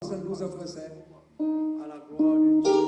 grâce à nos œuvres saintes, à la gloire de Dieu.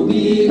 Be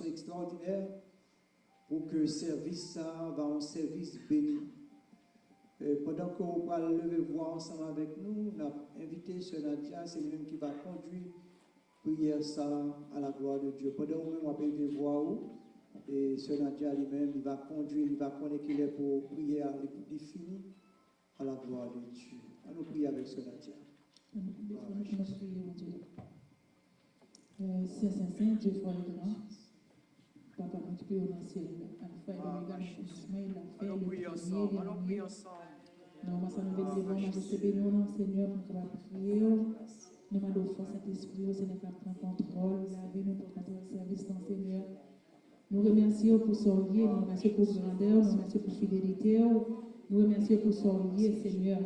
Extraordinaire pour que le service ça va en service béni. Pendant qu'on va lever voix ensemble avec nous, on a invité Sœur Nadia, c'est lui-même qui va conduire prière ça à la gloire de Dieu. Pendant qu'on on va lever voix et Sœur Nadia lui-même, il va conduire, il va connecter les pour prier à l'écoute fini à la gloire de Dieu. On nous prie avec Sœur Nadia. Saint, Dieu soit le grand. Papa, nous prions dans le ciel. Alpha et l'Oméga, Ismaël, la paix, le premier, nous sommes devant, nous bénissons, Seigneur, nous allons prier. Nous demandons force à l'Esprit, Seigneur, qui prend contrôle, lavez-nous pour notre service dans Seigneur. Nous remercions pour son lieu, nous remercions pour grandeur, nous remercions pour fidélité, nous remercions pour son lieu, Seigneur.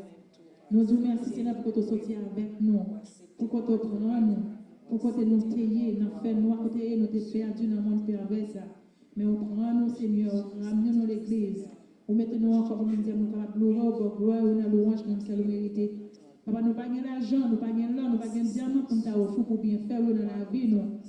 Nous disons merci Seigneur pour que tu sortis avec nous, pour que tu prends nous, pour que tu nous tailles, nous fait nous à côté, nous t'es perdu dans le monde pervers. Mais on prend nous Seigneur, ramenez nous l'église. Ou mettez-nous encore comme nous disons, nous capables de louer pour gloire ou dans louange comme ça le mérité. Papa, nous pas l'argent, nous pas l'or, nous pas diamant pour nous offrir pour bien faire dans la vie nous.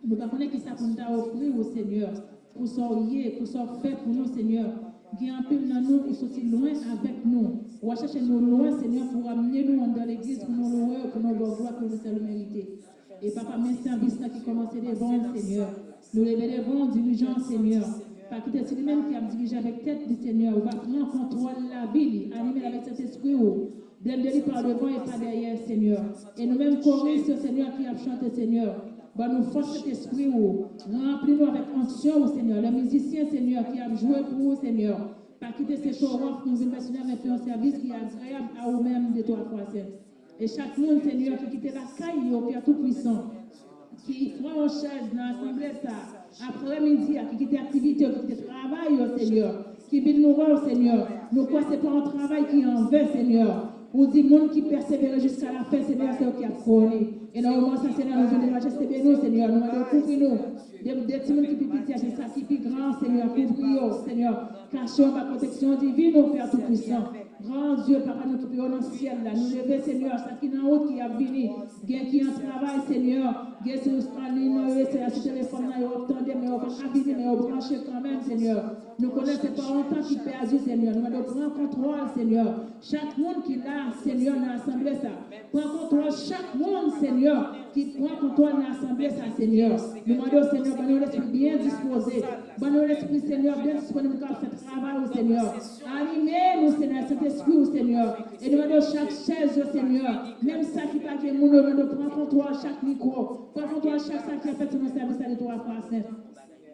Nous pas connaître qui ça pour nous offrir au Seigneur, pour sortir, pour faire pour nous Seigneur. Qui en pile dans nous qui sortir loin avec nous. On va chercher nous loin Seigneur pour amener nous dans l'église pour nous louer, pour nous gloire pour nous faire le mérité. Et papa, mes services qui commencent devant Seigneur. Nous lever devant dirigeants Seigneur. Pas quitter celui même qui a dirigé avec tête du Seigneur. On va prendre contrôle de la ville, animer avec cet esprit. Blender par devant et pas derrière, Seigneur. Et nous-mêmes, choristes, Seigneur, qui a chanté, Seigneur. Bah, nous force cet esprit, remplis-nous avec onction, Seigneur. Les musiciens, Seigneur, qui a joué pour vous, Seigneur. Pas quitter ces chorons, nous venons mais faire un service qui est agréable à vous-mêmes de toi, Saint. Et chaque monde, Seigneur, qui quitte la caille au Père Tout-Puissant, qui prend en charge dans l'assemblée, ça, après-midi, qui quitte l'activité, qui quitte le travail, Seigneur, qui vient nous voir, Seigneur. Nous croyons que ce n'est pas un travail qui est en vain, Seigneur. Ou dit monde qui persévère jusqu'à la fin, Seigneur, c'est eux qui a connu. Et normalement, ça, Seigneur, nous venons majesté nous, Seigneur, nous allons couvrir nous. Des petits monde qui plus petits, c'est ça qui est plus grand, Seigneur, couvrir, Seigneur. Cachons ma protection divine, au Père Tout-Puissant. Grand Dieu, Papa, nous qui prions dans le ciel, là, nous lever, Seigneur, ça qui est en haut, qui a venu, qui est en travail, Seigneur, qui est sur en ligne, c'est la téléphone, là, vous attendez, mais vous habitez, mais vous branchez quand même, Seigneur. Nous connaissons pas longtemps qui perdu, Seigneur. Nous allons prendre contrôle, Seigneur. Chaque monde qui l'a, Seigneur, dans l'assemblée, ça. Prends contrôle, chaque monde, Seigneur, qui prend contrôle dans l'assemblée, ça, Seigneur. Nous demandons, Seigneur, bonne l'esprit bien disposé. Bonne l'esprit, Seigneur, bien disponible pour faire travail, au Seigneur. Animez-nous, Seigneur, cet esprit, au Seigneur. Et nous demandons chaque chaise, au Seigneur. Même ça qui pas que nous demandons, prends contrôle chaque micro. Prends contrôle chaque ça qui a fait nos services à l'étoile, Saint.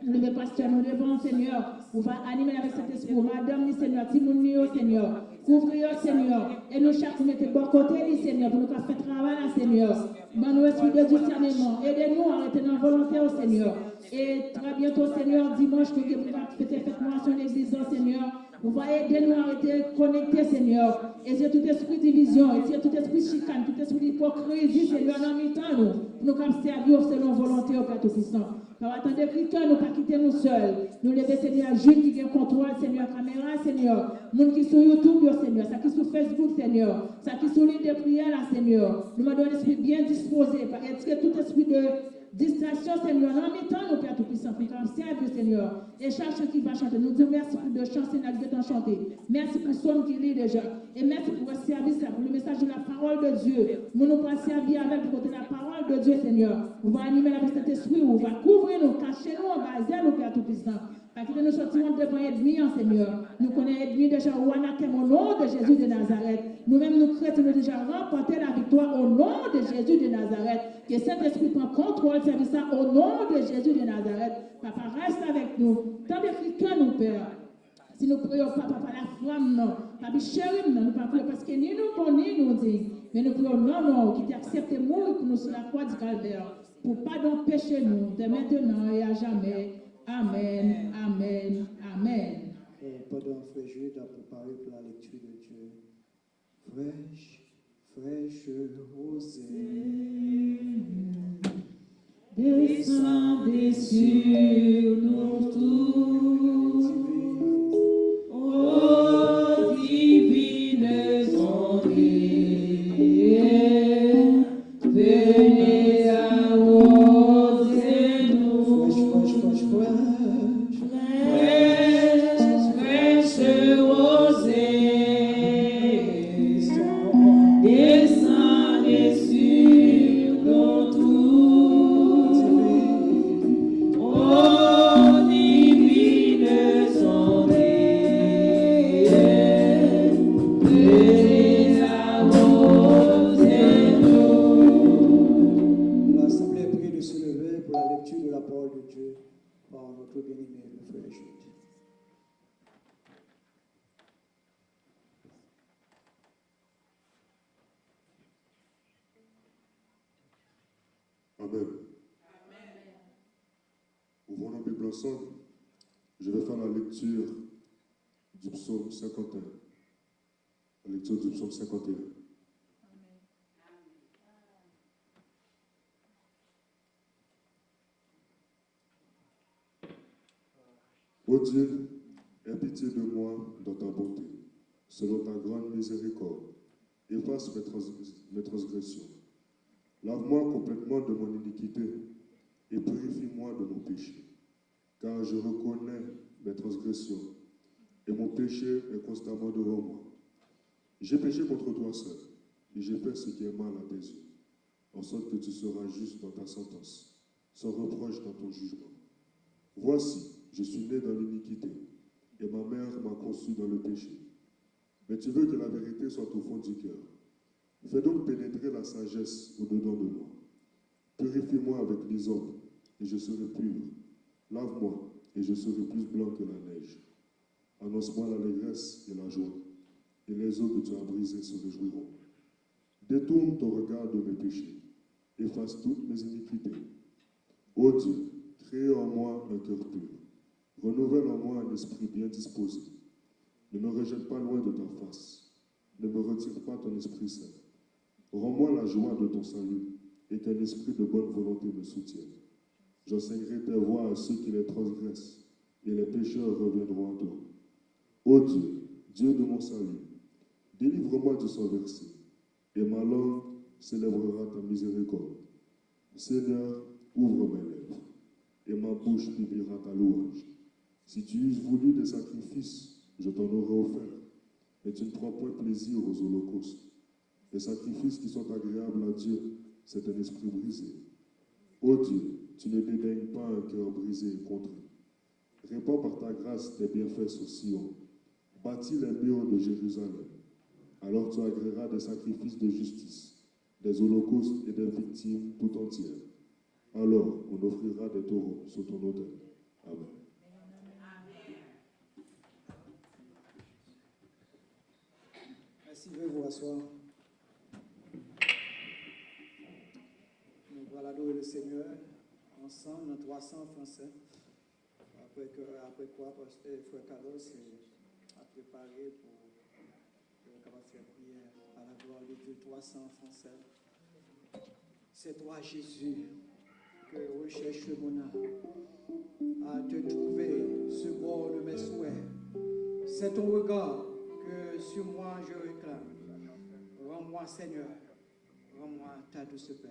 Le pasteur nous devant, Seigneur, on va animer avec cet esprit. Madame, Seigneur, Timouni, Seigneur, couvrir, Seigneur, et nous chaque mettez bon côté, Seigneur, pour nous faire travail, Seigneur. Dans nos esprits de discernement, aidez-nous à arrêter dans la volonté, Seigneur. Et très bientôt, Seigneur, dimanche, que vous allez fêter sur l'église, Seigneur. Vous va aider nous à arrêter connectés, Seigneur. Et c'est tout esprit de division, et c'est tout esprit de chicane, tout esprit d'hypocrisie, Seigneur, dans le temps, nous comme servir selon volonté au Père Tout-Puissant. Nous attendons Christ, nous pas quitter nous seuls. Nous lever, Seigneur, Jules qui a contrôle, Seigneur, caméra, Seigneur. Monde qui sur YouTube, Seigneur, ça qui sur Facebook, Seigneur. Ça qui sur l'île de prière, là, Seigneur. Nous demandons un esprit bien disposé. Est-ce que tout esprit de distraction, Seigneur, en même temps, nous Père Tout-Puissant, pour qu'on serve, Seigneur. Et chaque chant qui va chanter, nous disons merci pour le chant, Seigneur, de t'en chanter. Merci pour son qui lit déjà. Et merci pour le service, pour le message de la parole de Dieu. Nous nous pas servir avec pour côté la parole de Dieu, Seigneur. On va animer avec cet esprit, on va couvrir nous, cacher nous, on va aider nous, Père Tout-Puissant. Parce que nous sortirons devant ennemi, Seigneur. Nous connaissons ennemi déjà, au nom de Jésus de Nazareth. Nous-mêmes, nous chrétiens, nous déjà remporté la victoire au nom de Jésus de Nazareth. Que Saint-Esprit prend contrôle, service ça au nom de Jésus de Nazareth. Papa, reste avec nous. Tant de chrétiens, nous, Père. Si nous prions, Papa, par la flamme, non. Papa, chérie, non, nous ne prions parce que ni nous bon, ni nous dit. Mais nous prions, non, qui t'accepte mourir pour nous sur la croix du calvaire. Pour pardon péché nous, de maintenant et à jamais. Amen, amen, amen. Et pendant frère Jules a préparé pour la lecture de Dieu. Fraîche rosée. Descendez sur nous tous. Ô divine onde, venez arroser nous. Fraîche rosée, descendez sur nous tous. Ô divine onde, venez arroser nous. L'Assemblée prie de se lever pour la lecture de la parole de Dieu par notre bien-aimé, le frère Jules. Amen. Ouvrons la Bible ensemble. Je vais faire la lecture du psaume 51. La lecture du psaume 51. Ô Dieu, aie pitié de moi dans ta bonté, selon ta grande miséricorde. Efface mes transgressions. Lave-moi complètement de mon iniquité et purifie-moi de mon péché. Car je reconnais mes transgressions et mon péché est constamment devant moi. J'ai péché contre toi seul et j'ai fait ce qui est mal à tes yeux, en sorte que tu seras juste dans ta sentence, sans reproche dans ton jugement. Voici, je suis né dans l'iniquité et ma mère m'a conçu dans le péché. Mais tu veux que la vérité soit au fond du cœur. Fais donc pénétrer la sagesse au-dedans de moi. Purifie-moi avec l'hysope et je serai pur. Lave-moi et je serai plus blanc que la neige. Annonce-moi l'allégresse et la joie, et les eaux que tu as brisées se réjouiront. Détourne ton regard de mes péchés, efface toutes mes iniquités. Ô Dieu, crée en moi un cœur pur. Renouvelle en moi un esprit bien disposé. Ne me rejette pas loin de ta face. Ne me retire pas ton Esprit Saint. Rends-moi la joie de ton salut et qu'un esprit de bonne volonté me soutienne. J'enseignerai tes voies à ceux qui les transgressent et les pécheurs reviendront à toi. Ô Dieu, Dieu de mon salut, délivre-moi du sang versé et ma langue célébrera ta miséricorde. Seigneur, ouvre mes lèvres et ma bouche publiera ta louange. Si tu eusses voulu des sacrifices, je t'en aurais offert, mais tu ne prends point plaisir aux holocaustes. Les sacrifices qui sont agréables à Dieu, c'est un esprit brisé. Ô Dieu, tu ne dédaignes pas un cœur brisé et contrit. Répands par ta grâce tes bienfaits sur Sion. Bâtis les murs de Jérusalem. Alors tu agréeras des sacrifices de justice, des holocaustes et des victimes tout entières. Alors on offrira des taureaux sur ton autel. Amen. Merci, veuillez vous asseoir. Nous voilà adorer le Seigneur ensemble dans 300 français. Après quoi, Frère Carlos a préparé pour faire prière à la gloire de Dieu, 300 français. C'est toi, Jésus, que recherche mon âme, à te trouver ce bord de mes souhaits. C'est ton regard que sur moi je réclame. Rends-moi, Seigneur, rends-moi ta douce paix.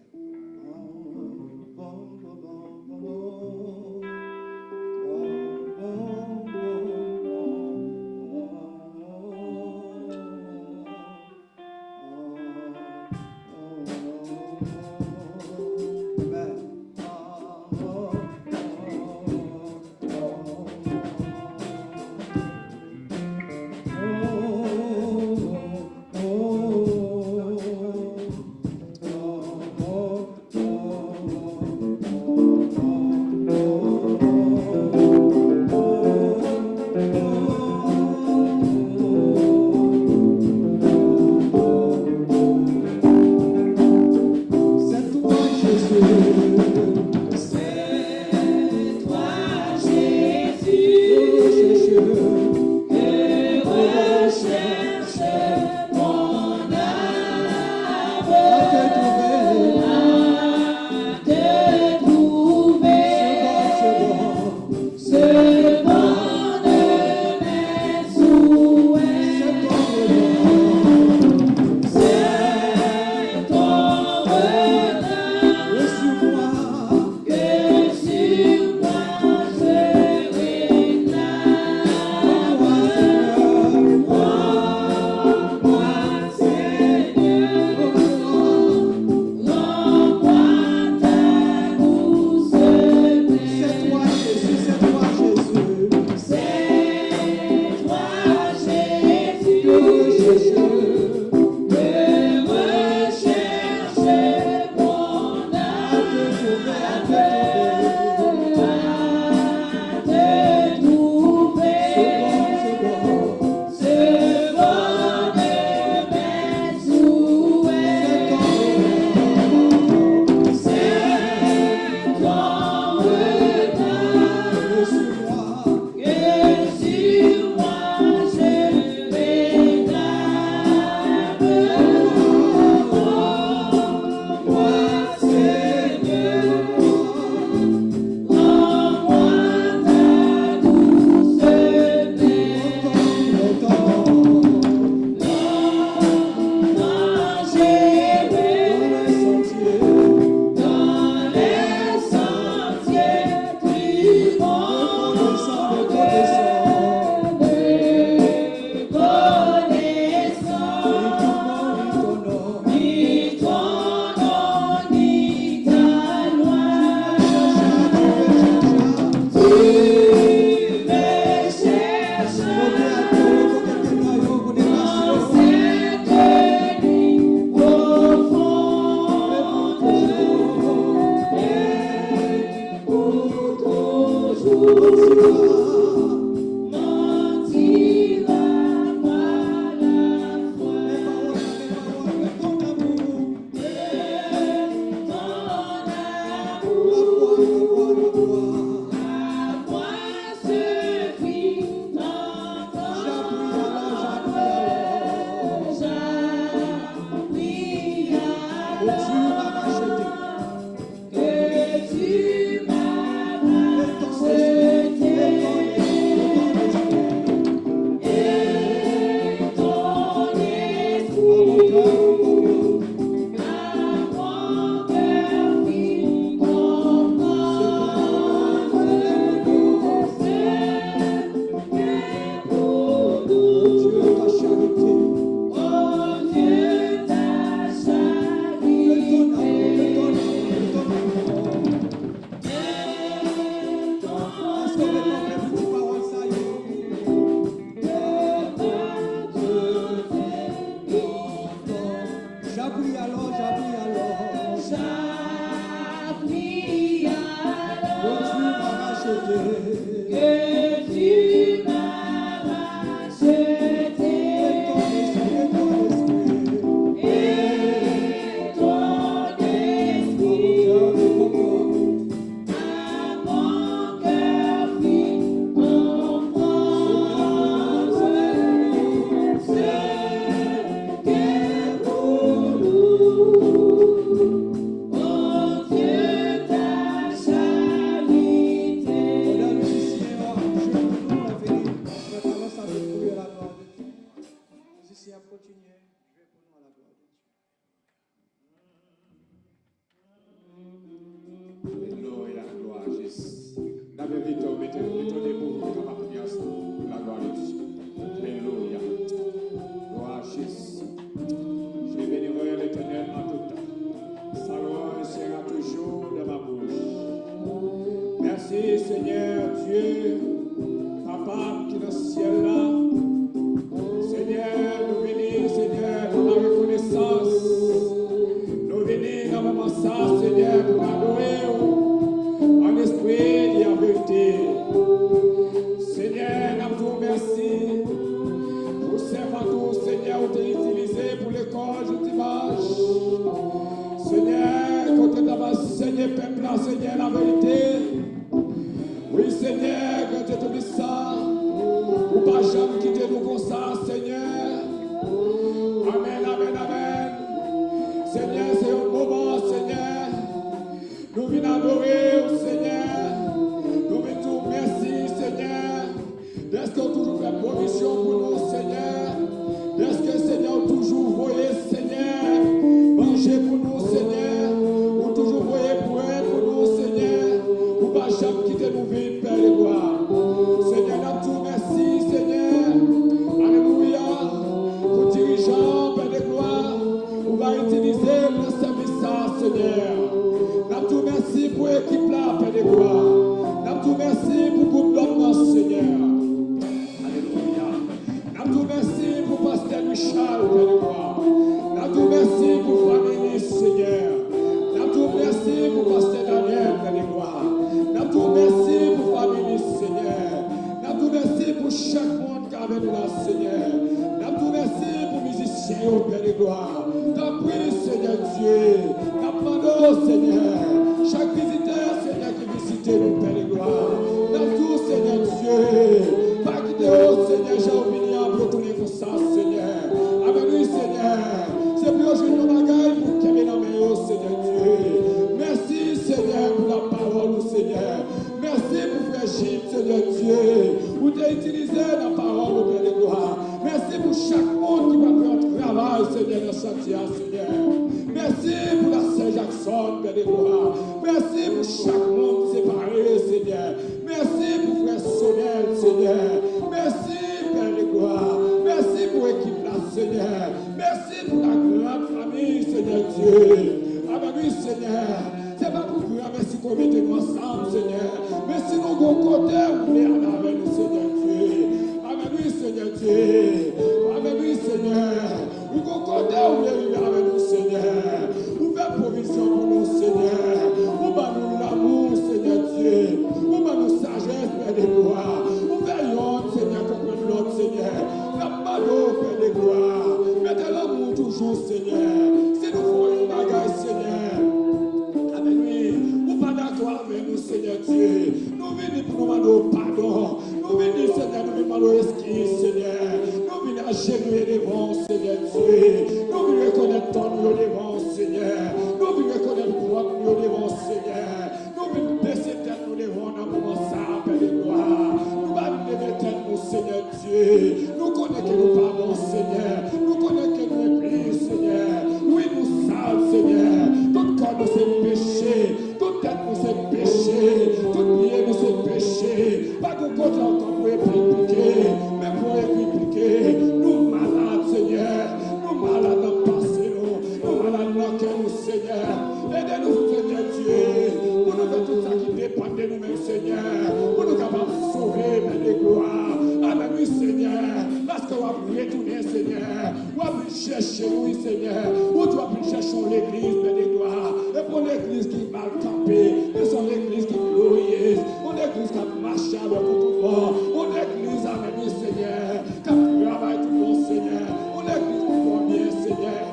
l'église qui est mal campée, nous sommes l'église qui est glorieuse, on est l'église église qui marche avec tout le monde. On église, amen, Seigneur, qui travaille tout le monde, Seigneur. On église qui va bien, Seigneur.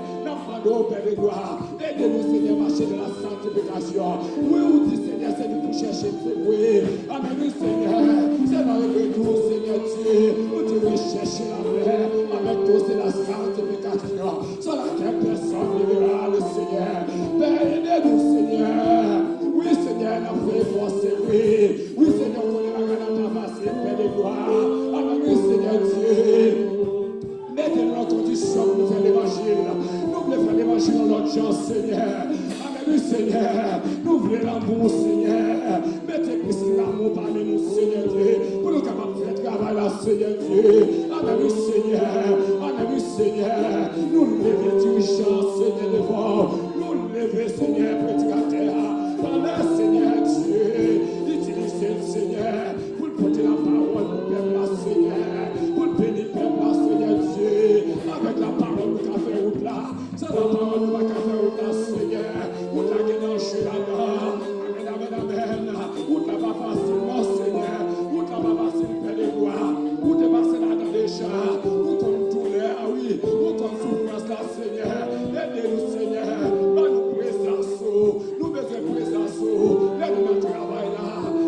Nous, Père de gloire, aidez-nous, Seigneur, marcher dans la sanctification. Oui, on dit, Seigneur, c'est nous pour chercher de oui. Amen, Seigneur, c'est dans le retour, Seigneur Dieu. Nous devons chercher la paix. Avec nous, c'est la sanctification. Sur laquelle personne ne verra le Seigneur. Père, aidez-nous, Seigneur. Oui, Seigneur, la vraie force, oui. Oui, Seigneur, on est la capacité, Père de gloire. Amen, Seigneur Dieu. Mettez-nous en condition de faire l'évangile. Nous voulons faire l'évangile dans notre genre, Seigneur. Amen, Seigneur. Nous voulons l'amour, Seigneur. Mettez plus l'amour parmi nous, Seigneur Dieu. Pour nous capables de faire travail là, Seigneur Dieu. Amen, Seigneur. Amen, Seigneur. Nous lever dirigeants, Seigneur, devant. Nous lever, Seigneur, prédicateur. Pendant, Seigneur Dieu. Utilisez le Seigneur pour porter la parole pour le peuple, Seigneur. Pour le bénir, peuple, Seigneur Dieu. Avec la parole, nous avons fait route là. C'est la parole, nous avons fait route là, Seigneur. Nous avons gagné un jeu là-dedans. Amen, amen, amen. Nous avons pas facilement, Seigneur. Nous avons pas facile, Père de gloire. Nous avons passé là-dedans déjà. Nous avons douleur, oui. Nous avons souffrance là, Seigneur. Aidez-nous, Seigneur. Nous présence. Nous besoin de présence. Laisse-nous dans le travail là.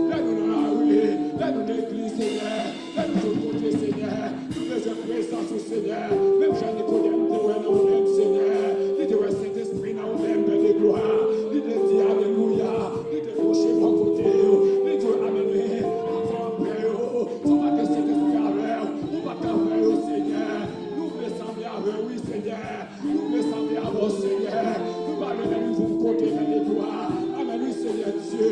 Laisse-nous dans la rue. Laisse-nous dans l'église, Seigneur. Laisse-nous de côté, Seigneur. Nous besoin de présence, Seigneur. Même Jean-Nicodème, nous devons nous-mêmes, Seigneur. Nous devons Saint-Esprit dans nous-mêmes, Père de gloire. Nous devons dire Alléluia. Nous devons coucher mon côté. Nous devons amener. Nous devons prier. Nous devons que Saint-Esprit avec. Nous devons faire, Seigneur. Nous voulons sembler avec, oui, Seigneur. Nous voulons sembler avec, Seigneur. Nous allons dans nouveau côté, Père de gloire. Amen, oui, Seigneur Dieu.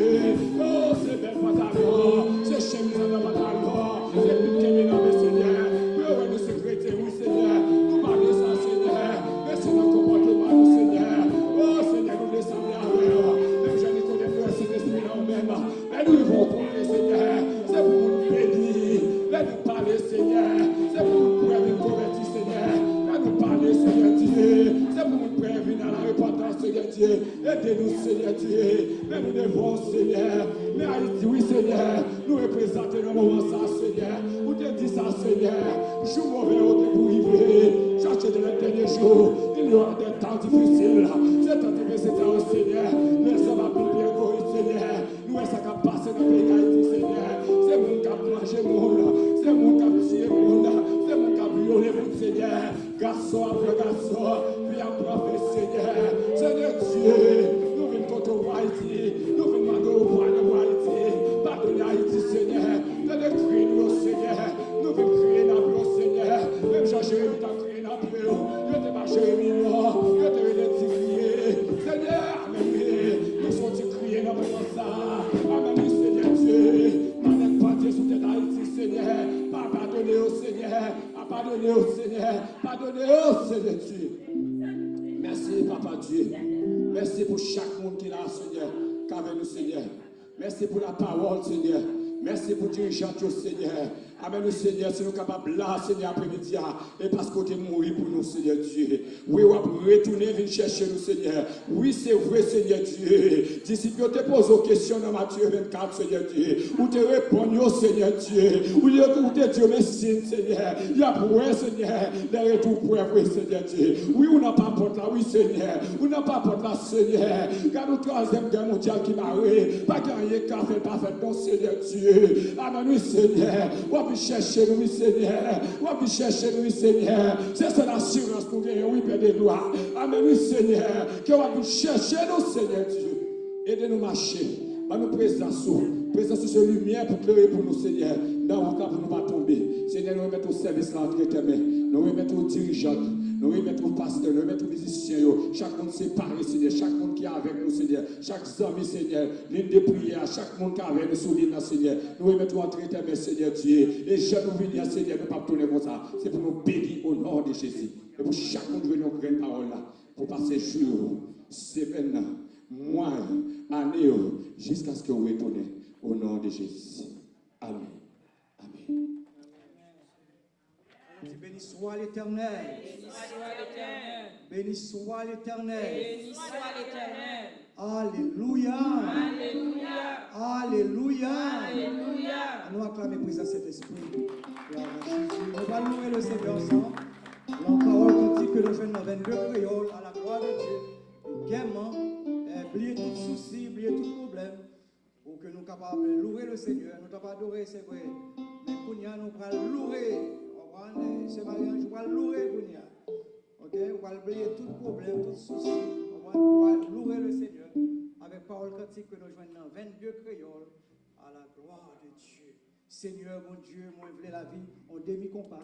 Oh, c'est belle pantalon. C'est chemise dans le pantalon. C'est plus qu'elle dans le Seigneur. Oui, nous sécurité, oui, Seigneur. Nous parlons ça, Seigneur. Merci de notre comportement, nous, Seigneur. Oh, Seigneur, nous laissons bien avec. Même je ne connais plus cet esprit là même. Mais nous vont parler, Seigneur. C'est pour nous bénir. Laisse-nous parler, Seigneur. C'est pour nous prévenir, convertir, Seigneur. Laisse-nous parler, Seigneur Dieu. C'est pour nous prévenir dans la repentance, Seigneur Dieu. Aidez-nous, Seigneur Dieu. Mais nous devons, Seigneur. Mais Haïti, oui, Seigneur. Nous représentons le moment ça, Seigneur. Vous te dites ça, Seigneur. Jour mauvais, au pour arriver. Cherchez de les derniers jours. Il y aura des temps difficiles. C'est temps difficile, Seigneur. Les hommes à plus bien égoïstes, Seigneur. Nous, ça qui a passé dans le pays d'Haïti, Seigneur. C'est mon qui a mangé monde. C'est mon qui a tué monde. C'est mon qui a violé monde, Seigneur. Garçon après garçon. Puis après, Seigneur. Seigneur Dieu. Nous venons contre Haïti. Nous venons demander au roi de Haïti. Pardonnez Haïti, Seigneur. Venez crier nous, Seigneur. Nous venons crier dans le Seigneur. Même Jean-Jérémie t'a crié dans le Dieu. Je t'ai pas Jérémie, non. Je t'ai venu crier. Seigneur, amen. Nous sommes crier dans le ça. Amen, Seigneur Dieu. N'en pas Dieu sous tes Haïti, Seigneur. Pardonnez au Seigneur. Pardonnez au Seigneur. Pardonnez au Seigneur Dieu. Merci, Papa Dieu. Merci pour chaque monde qui est là, Seigneur. Qu'avec nous, Seigneur. Merci pour la parole, Seigneur. Merci pour dirigeant, Seigneur. Amen, le Seigneur, si nous sommes capables là, Seigneur, après-midi, et parce que tu es mort pour nous, Seigneur Dieu. Oui, on va retourner, venir chercher nous, Seigneur. Oui, c'est vrai, Seigneur Dieu. Disciples, te pose aux questions dans Matthieu 24, Seigneur Dieu. Où te répondre, Seigneur Dieu. Où te Dieu, merci, Seigneur. Il y a pour Seigneur, les retours pour vrai, Seigneur Dieu. Oui, on n'a pas porte là, oui, Seigneur. On n'a pas porte là, Seigneur. Car nous, troisième guerre mondiale qui m'a pas gagné, car fait pas fait, non, Seigneur Dieu. Amen, oui, Seigneur. On va chercher nous, Seigneur. On va chercher nous, Seigneur. C'est ça l'assurance pour gagner, oui, Père de gloire. Amen, oui, Seigneur. Qu'on va chercher nous, Seigneur Dieu. Aidez-nous marcher. Nous présence de lumière pour clairer pour nous, Seigneur. Dans le temps pour nous pas tomber. Seigneur, nous remettons au service là entre tes mains. Nous remettons aux dirigeants. Nous remettons aux pasteurs. Nous remettons aux musiciens. Chaque monde séparé, Seigneur. Chaque monde qui est avec nous, Seigneur. Chaque ami, Seigneur. Ligne de prière. Chaque monde qui est avec nous, sous l'île, Seigneur. Nous remettons entre tes mains, Seigneur Dieu. Et je nous venir, Seigneur, ne pas tourner comme ça. C'est pour nous bénir au nom de Jésus. Et pour chaque monde, nous venons prendre parole là. Pour passer jour, semaine, mois, année, jusqu'à ce que vous retournez au nom de Jésus. Amen. Amen. Béni soit l'Éternel. Béni soit l'Éternel. Béni soit l'Éternel. Alléluia. Alléluia. Alléluia. Alléluia. Nous acclamons présence Saint-Esprit. Gloire à Jésus. Nous allons louer le Seigneur ensemble. La parole cantique que nous faisons dans 22 créoles à la gloire de Dieu. Gaiement, oublier tout souci, oublier tout problème. Pour que nous soyons capables de louer le Seigneur. Nous ne pouvons pas adorer, c'est vrai. Mais pour nous, nous allons louer. Ce mariage, nous allons louer pour nous. Ok? On va oublier tout problème, tout souci. On va louer le Seigneur. Avec parole cantique que nous joignons dans 22 créoles à la gloire de Dieu. Seigneur, mon Dieu, moi, je voulais la vie. On demi-compas.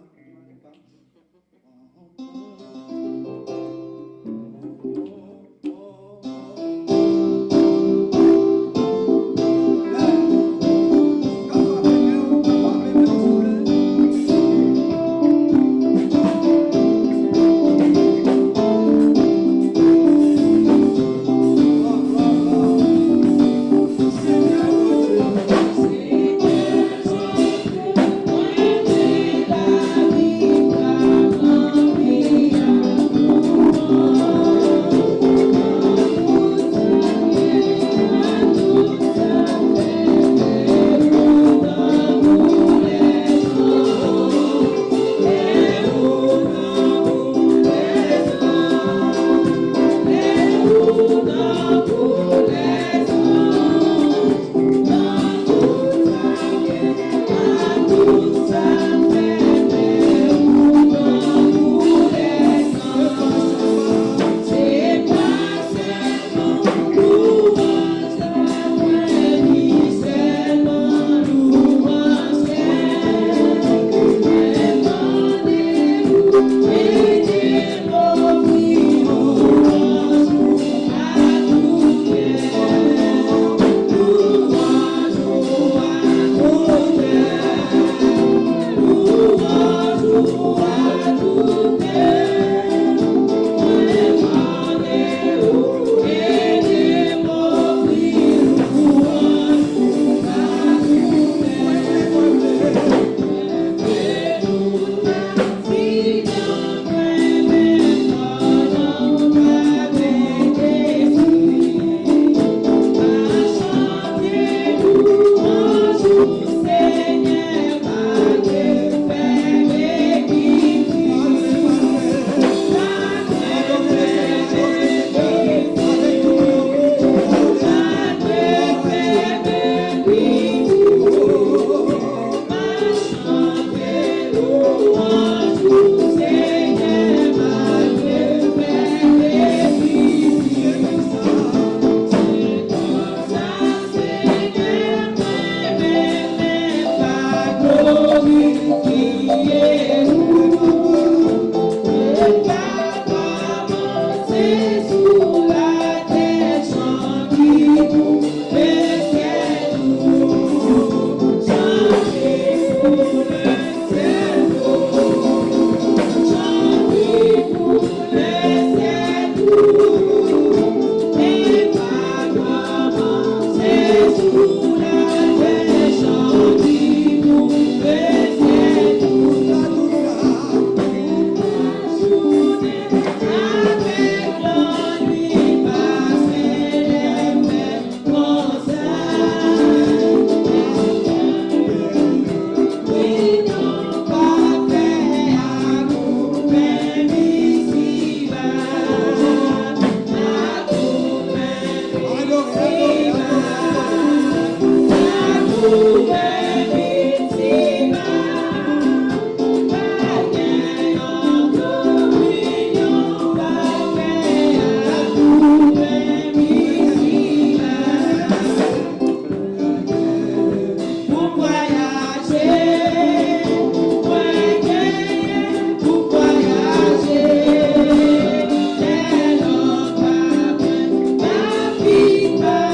Viva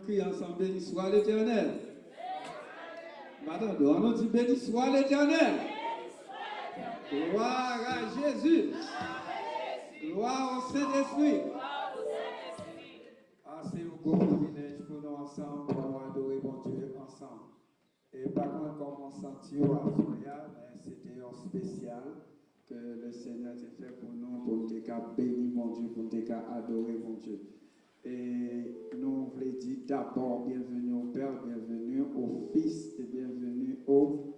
crier ensemble, béni soit l'Éternel. Madame, on dit béni soit l'Éternel. Gloire à Jésus. Gloire au Saint-Esprit. Ah, c'est un gros privilège pour nous ensemble, pour adorer mon Dieu ensemble. Et pas comment sentir à Soya, mais c'était un spécial que le Seigneur a fait pour nous, pour nous bénir mon Dieu, pour nous adorer mon Dieu. Et nous voulons dire d'abord bienvenue au Père, bienvenue au Fils et bienvenue au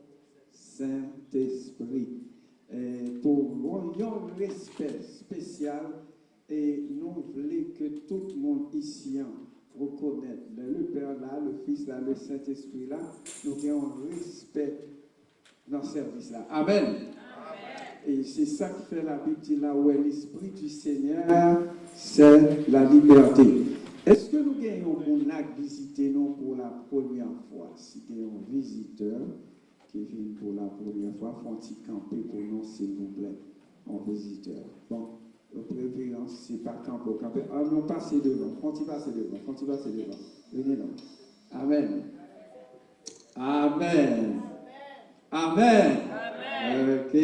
Saint-Esprit. Pour un respect spécial, et nous voulons que tout le monde ici reconnaisse le Père là, le Fils là, le Saint-Esprit là, nous avons un respect dans ce service là. Amen. Amen. Et c'est ça qui fait la Bible dit là où est l'Esprit du Seigneur, c'est la liberté. Est-ce que nous gagnons pour visiter nous pour la première fois? Si il y a un visiteur qui vient pour la première fois, faut-il camper pour nous, s'il vous plaît, un visiteur. Bon, la préférence, c'est pas camper. Ah non, passez devant. Faut-il passer devant. Venez là. Amen. Amen. Amen. Amen. Ok.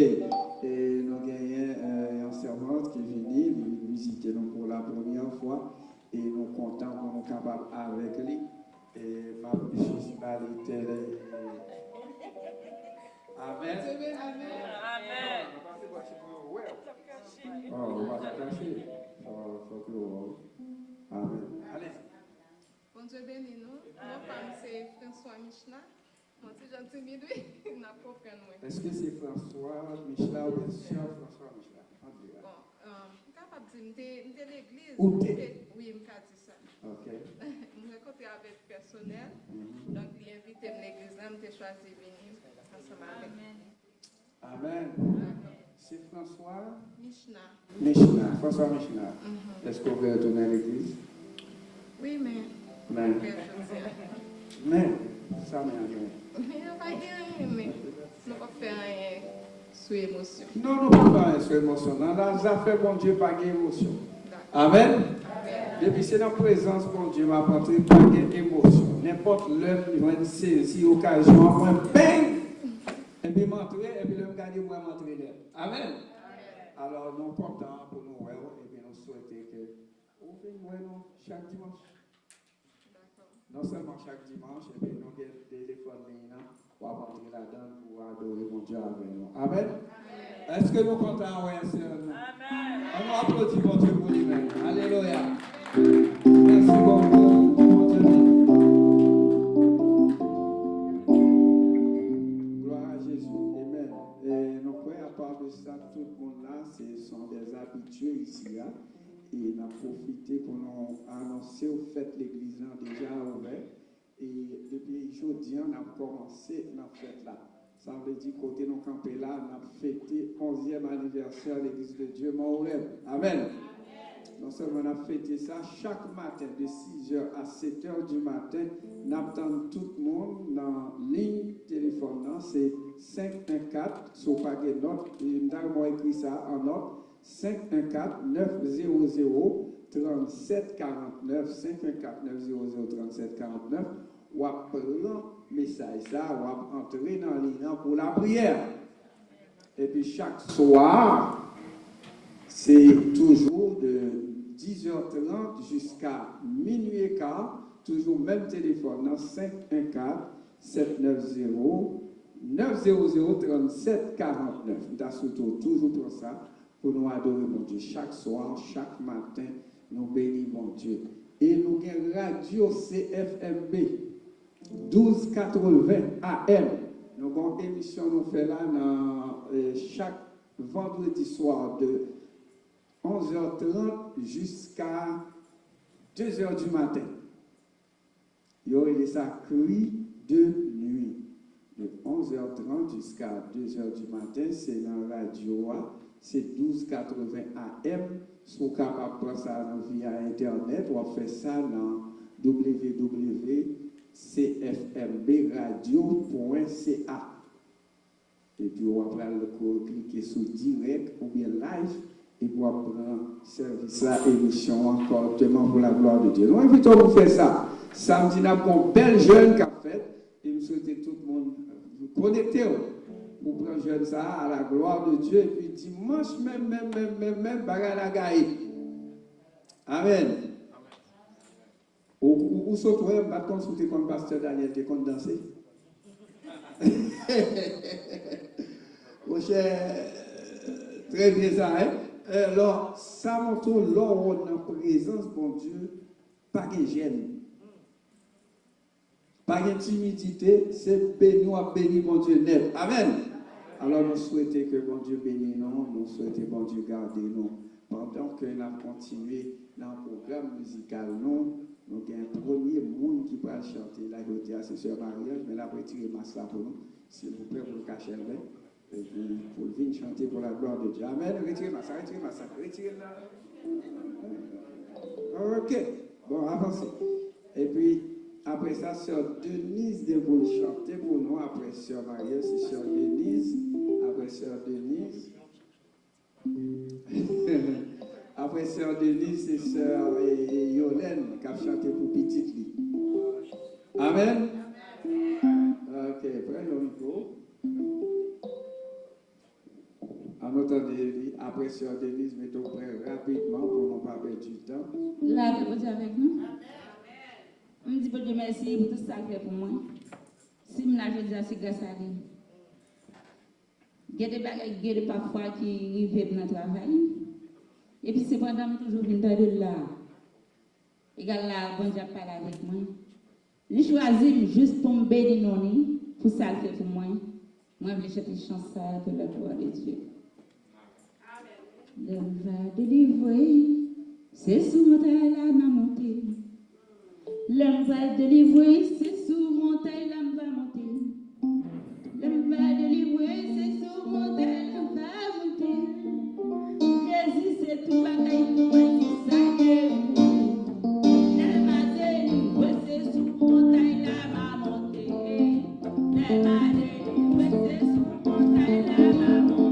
Et nous gagnons un servante qui vient visiter nous pour la première fois. Et nous comptons qu'on nous capables avec lui. Et ma juste parité. Amen. Amen. Oh, on va s'attacher. Amen. Allez. Bon Dieu béni nous. Mon femme c'est François Michelin. Mon petit gentil midwi, n'a pas fait nous. Est-ce que c'est François Michelin ou bien sûr François Michelin? Bon, capable de dire l'église. Où t'es? Oui, je me dit ça. OK. Je côté avec personnel. Donc, il invite l'église là, je choisi de venir ensemble avec. Amen. C'est François Michelin. François Michelin. Est-ce qu'on veut retourner à l'église? Oui, mais. Mais, ça m'a rien. Mais on va rien, mais on ne va pas faire rien sous émotion. Non, non, pas faire rien sous émotion. Dans les affaires, bon Dieu, pas d'émotion. Amen. Depuis c'est dans la présence, bon Dieu, m'a apporté pas d'émotion. N'importe l'heure, il va une saisie, occasion, moi, bang! Et puis m'entrer, et puis le gardien, moi, m'entrer là. Amen. Alors, nous portons pour nous, et puis nous souhaitons que vous veniez nous chaque dimanche. Non seulement chaque dimanche, et puis nous avons des téléphones pour rentrer là-dedans pour adorer mon Dieu avec nous. Amen. Est-ce que nous comptons, ouais, c'est nous? Amen. On applaudit mon Dieu pour lui-même. Alléluia. Merci beaucoup, mon Dieu. Gloire à Jésus. Amen. Et nous croyons à part de ça, tout le monde là, ce sont des habitués ici, là. Et on a profité pour nous annoncer au fait l'église là déjà ouverte. Et depuis aujourd'hui, on a commencé notre fête là. Ça veut dire côté nos campés là, on a fêté 11e anniversaire de l'église de Dieu Maurel. Amen. Non seulement on a fêté ça chaque matin de 6h à 7h du matin, on attend tout le monde dans la ligne téléphone. C'est 514, sur pas de note, nous avons écrit ça en note. 514-900-3749, 514-900-3749, ou prendre le message, ça, ou entrer dans l'île pour la prière. Et puis chaque soir, c'est toujours de 10h30 jusqu'à minuit et quart, toujours même téléphone, 514-790-900-3749. Nous toujours pour ça. Pour nous adorer mon Dieu chaque soir, chaque matin, nous bénissons mon Dieu. Et nous avons radio CFMB 1280 AM. Nous avons une émission nous fait là chaque vendredi soir de 11h30 jusqu'à 2h du matin. Il y aurait ça cri de nuit. De 11h30 jusqu'à 2h du matin, c'est dans la radio. C'est 1280 AM. Si vous êtes capable de prendre ça via Internet, ou faire ça dans www.cfmbradio.ca. Et puis, on va cliquer sur direct ou bien live et pour prendre service à l'émission encore pour la gloire de Dieu. Nous invitons à vous faire ça. Samedi, nous avons une belle jeune qui a fait. Et je souhaite tout le monde connecter pour prendre jeune ça à la gloire de Dieu. Et puis dimanche, même, bagarre la gaïe. Amen. Où sont toi, bâton sous tes comptes, pasteur Daniel, tes comptes danser? Mon cher, très bien ça, hein? Alors, ça montre l'ordre en présence, bon Dieu, pas de gêne. Pas de timidité, c'est béni, mon Dieu, net. Amen. Alors, nous souhaitons que bon Dieu bénisse nous, nous souhaitons bon Dieu garder nous. Pendant que nous avons continué dans le programme musical, nous avons un premier monde qui va chanter. Là, je dis à ce soeur Marie, mais là, retirez ma ça pour nous, s'il vous plaît, pour le cacher le bain. Et puis, pour venir chanter pour la gloire de Dieu. Amen. Retirez ma ça, retirez-la. Ok. Bon, avancez. Et puis, après ça, sœur Denise de vous chanter pour nous. Après sœur Marie, c'est sœur Denise. Après sœur Denise. Après sœur Denise, c'est sœur Yolène qui a chanté pour petite lit. Amen. Ok, prenez le micro. En entendant, après sœur Denise, mettons prêt rapidement pour ne pas perdre du temps. Là, vous êtes avec nous? Je me dis pour Dieu merci pour tout ça qu'il fait pour moi. Si je me dis c'est grâce à lui. Il y a des bagages parfois qui arrivent dans le travail. Et puis c'est pendant que je toujours de là. Égal là, bon Dieu parle avec moi. Je choisis juste pour me bénir pour ça le fait pour moi. Moi, je vais chanter chanson pour la gloire de Dieu. L'homme va délivrer, c'est sous montagne là m'a monté. L'homme va délivrer, c'est sous montagne là m'a monté. L'homme va délivrer, c'est sous montagne là m'a monté. Jésus c'est tout bagaille pour moi qui s'agit. L'homme va délivrer, c'est sous montagne là m'a monté. L'homme va délivrer, c'est sous montagne là m'a monté.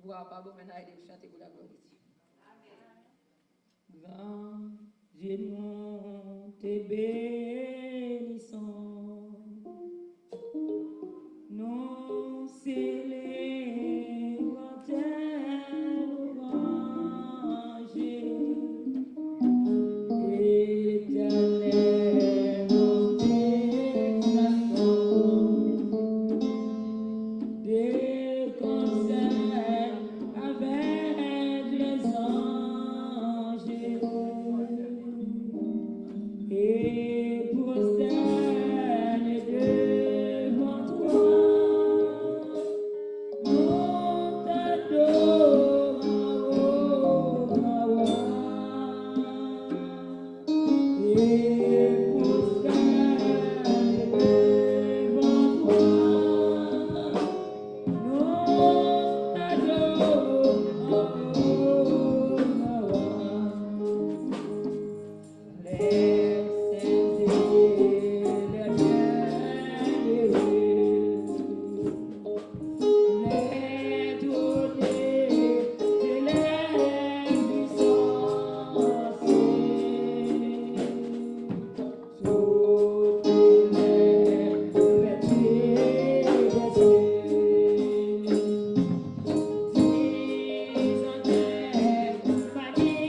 Voix pas bon, maintenant, il chanter pour la gloire de Dieu. Grand Dieu, nous te bénissons. Nous célébrons tes louanges. Éternel, nous t'exaltons. Des concerts avec les anges. Et prosterne devant toi, nous t'adorons. Et prosterne devant toi, nous t'adorons. Les saints et les bienheureux, les tournés et les puissances, toutes les vertus des cieux, disent en terre magnificence.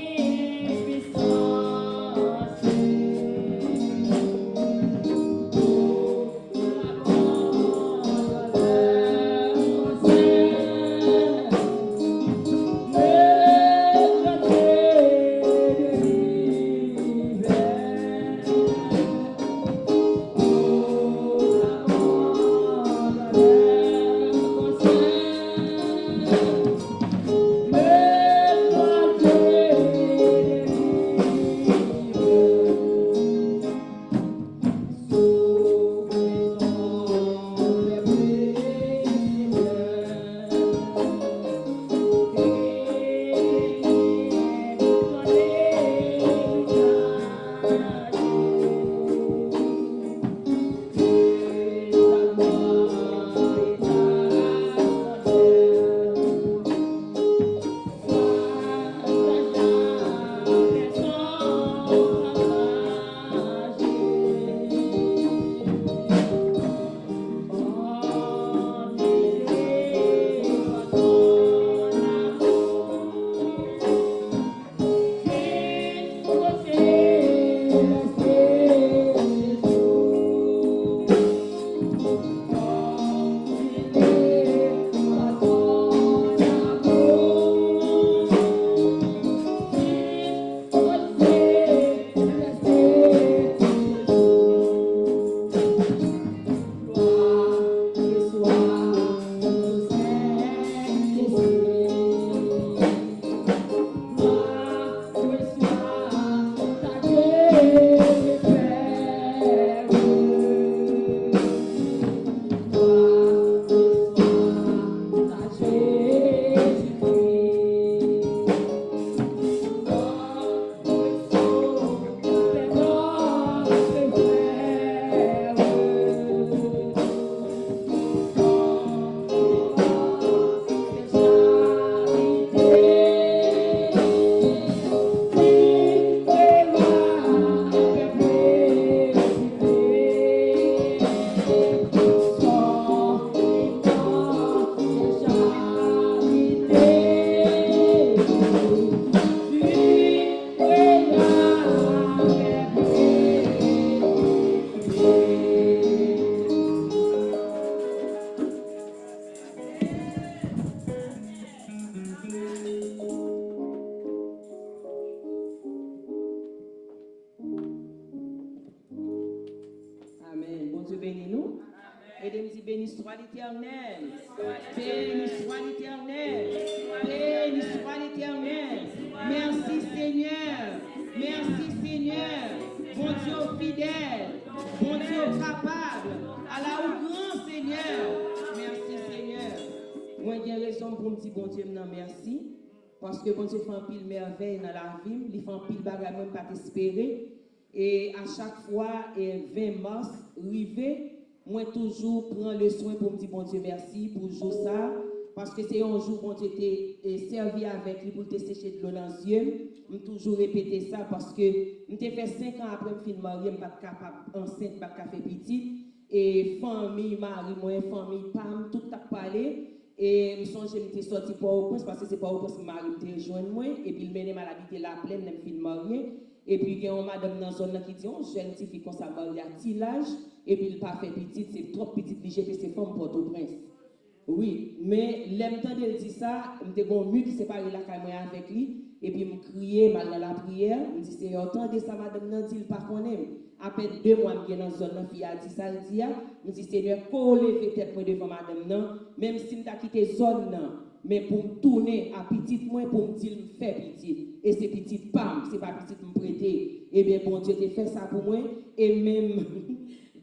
Amen. Bon Dieu bénis nous. Et de me dire béni soit l'Éternel. Béni soit l'Éternel. Béni soit l'Éternel. Merci Seigneur. Merci Seigneur. Bon Dieu fidèle. Bon Dieu capable. À la ou grand Seigneur. Merci Seigneur. Moi j'ai raison pour me dire bon Dieu non merci. Parce que bon Dieu fait un pile merveille dans la vie. Il fait un pile bagage même pas espérer. Et à chaque fois, 20 mars, arrivé, moi toujours prends le soin pour me dire bon Dieu merci pour jour ça. parce que c'est un jour où tu étais servi avec lui pour te sécher de l'eau dans les yeux. Je toujours répéter ça parce que je fait 5 ans après me fin marié, je ne suis pas capable enceinte, je ne suis pas capable petit. Et famille, mari, moi, famille, pam, tout a parlé. Et je songe, je suis sorti pour au prince parce que c'est pas au prince que mari me rejoint moi. Et puis, il mène mal habiter la plaine, je me fin marié. Et puis, il y a une madame dans la zone qui dit, oh, jeune fille comme ça, il y a petit l'âge. Et puis, il pas fait petite, c'est trop petite, il j'ai fait ses femmes pour au prince. Oui, mais l'aime temps de dire ça, je me bon mieux qui sépare la caméra avec lui. Et puis, je me criais mal dans la prière. Je me dis, c'est autant de ça, madame, non, dit, il pas connaît. Après 2 mois, je suis dans la zone, fille a dit ça, elle dit, je me dis, Seigneur, collez peut-être moi devant madame, non, même si je quitté la zone, non, mais pour me tourner à petite, moi, pour me dire, me faire petite. Et c'est petite, pam, c'est pas petite, me prêter. Eh bien, bon Dieu, tu fait ça pour moi. Et même,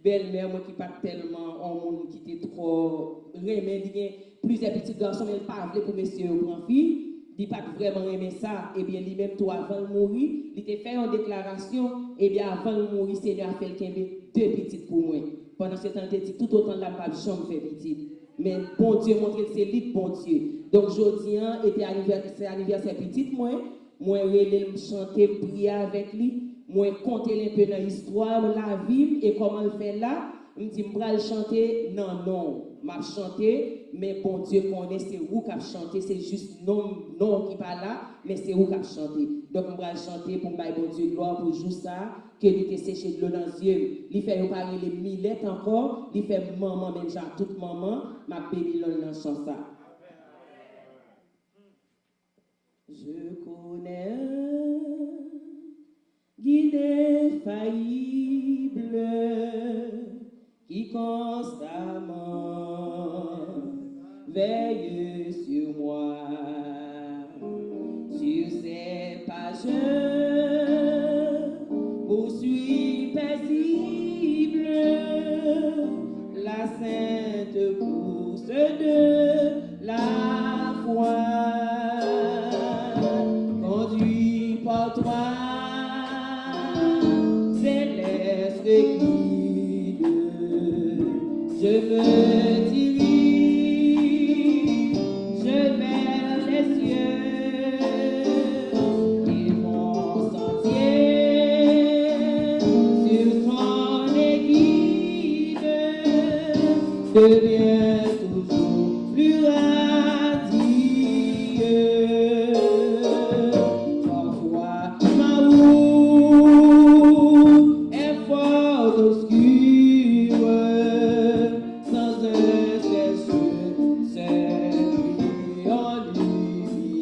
belle-mère, moi qui pas tellement en monde qui était trop remède, il y a plusieurs petits garçons, mais il pas pour monsieur ou grand-fille. Il n'a pas vraiment aimé ça, et bien lui-même, toi, avant de mourir, il t'a fait une déclaration, et bien avant de mourir, Seigneur a fait qu'il y ait 2 petites pour moi. Pendant ce temps, il dit tout autant de la pas de chambre fait petite. Mais bon Dieu montre que c'est lui, bon Dieu. Donc, aujourd'hui, était anniversaire petite, moi, je chanter, prier avec lui, moi, compter un peu dans l'histoire, la vie, et comment le fait là. Je me dis, je vais chanter. Non, je vais chanter, mais bon Dieu connaît, c'est vous qui chanter, c'est juste non qui parle là, mais c'est vous qui chanter. Donc, je vais chanter pour me bon Dieu gloire pour jouer ça, qu'il était séché de l'eau dans les yeux. Il fait parler les millettes encore, il fait maman, même genre toute maman, ma béni dans le chant ça. Je connais guide infaillible qui constamment veille sur moi. Sur ces pages, poursuit paisible la sainte course de la foi. Conduit par toi, céleste guide, je me dirige vers les cieux et mon sentier sur ton guide devient toujours plus radieux. Parfois ma route est fort obscure, sans un ciel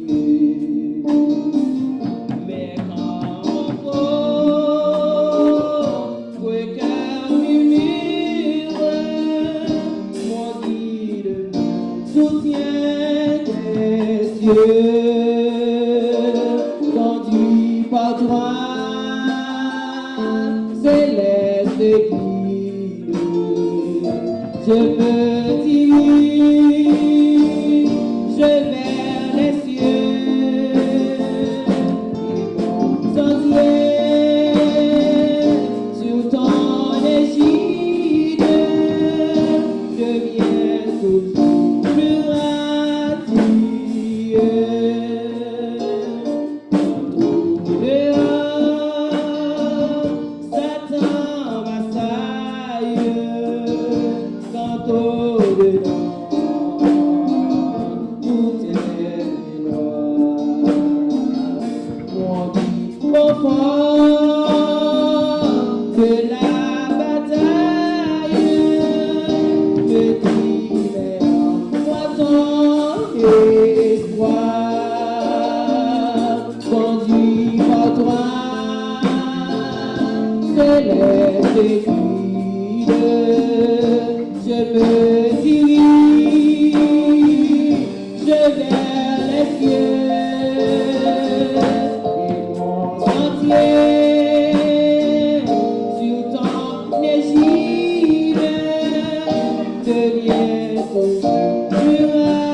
illuminé. Mais quand mon pauvre cœur murmure, mon guide me soutient des cieux, conduit par toi, céleste guide, je me dirige vers les cieux et mon sentier sur ton égide devient toujours plus radieux. Quand dehors, Satan m'assaille, quand au-dedans, tout est noir. On dit au fond de la bataille, me dit mais en moi ton espoir, conduit par toi, céleste guide, je me dirige vers les cieux et mon sentier sur ton égide devient toujours plus radieux.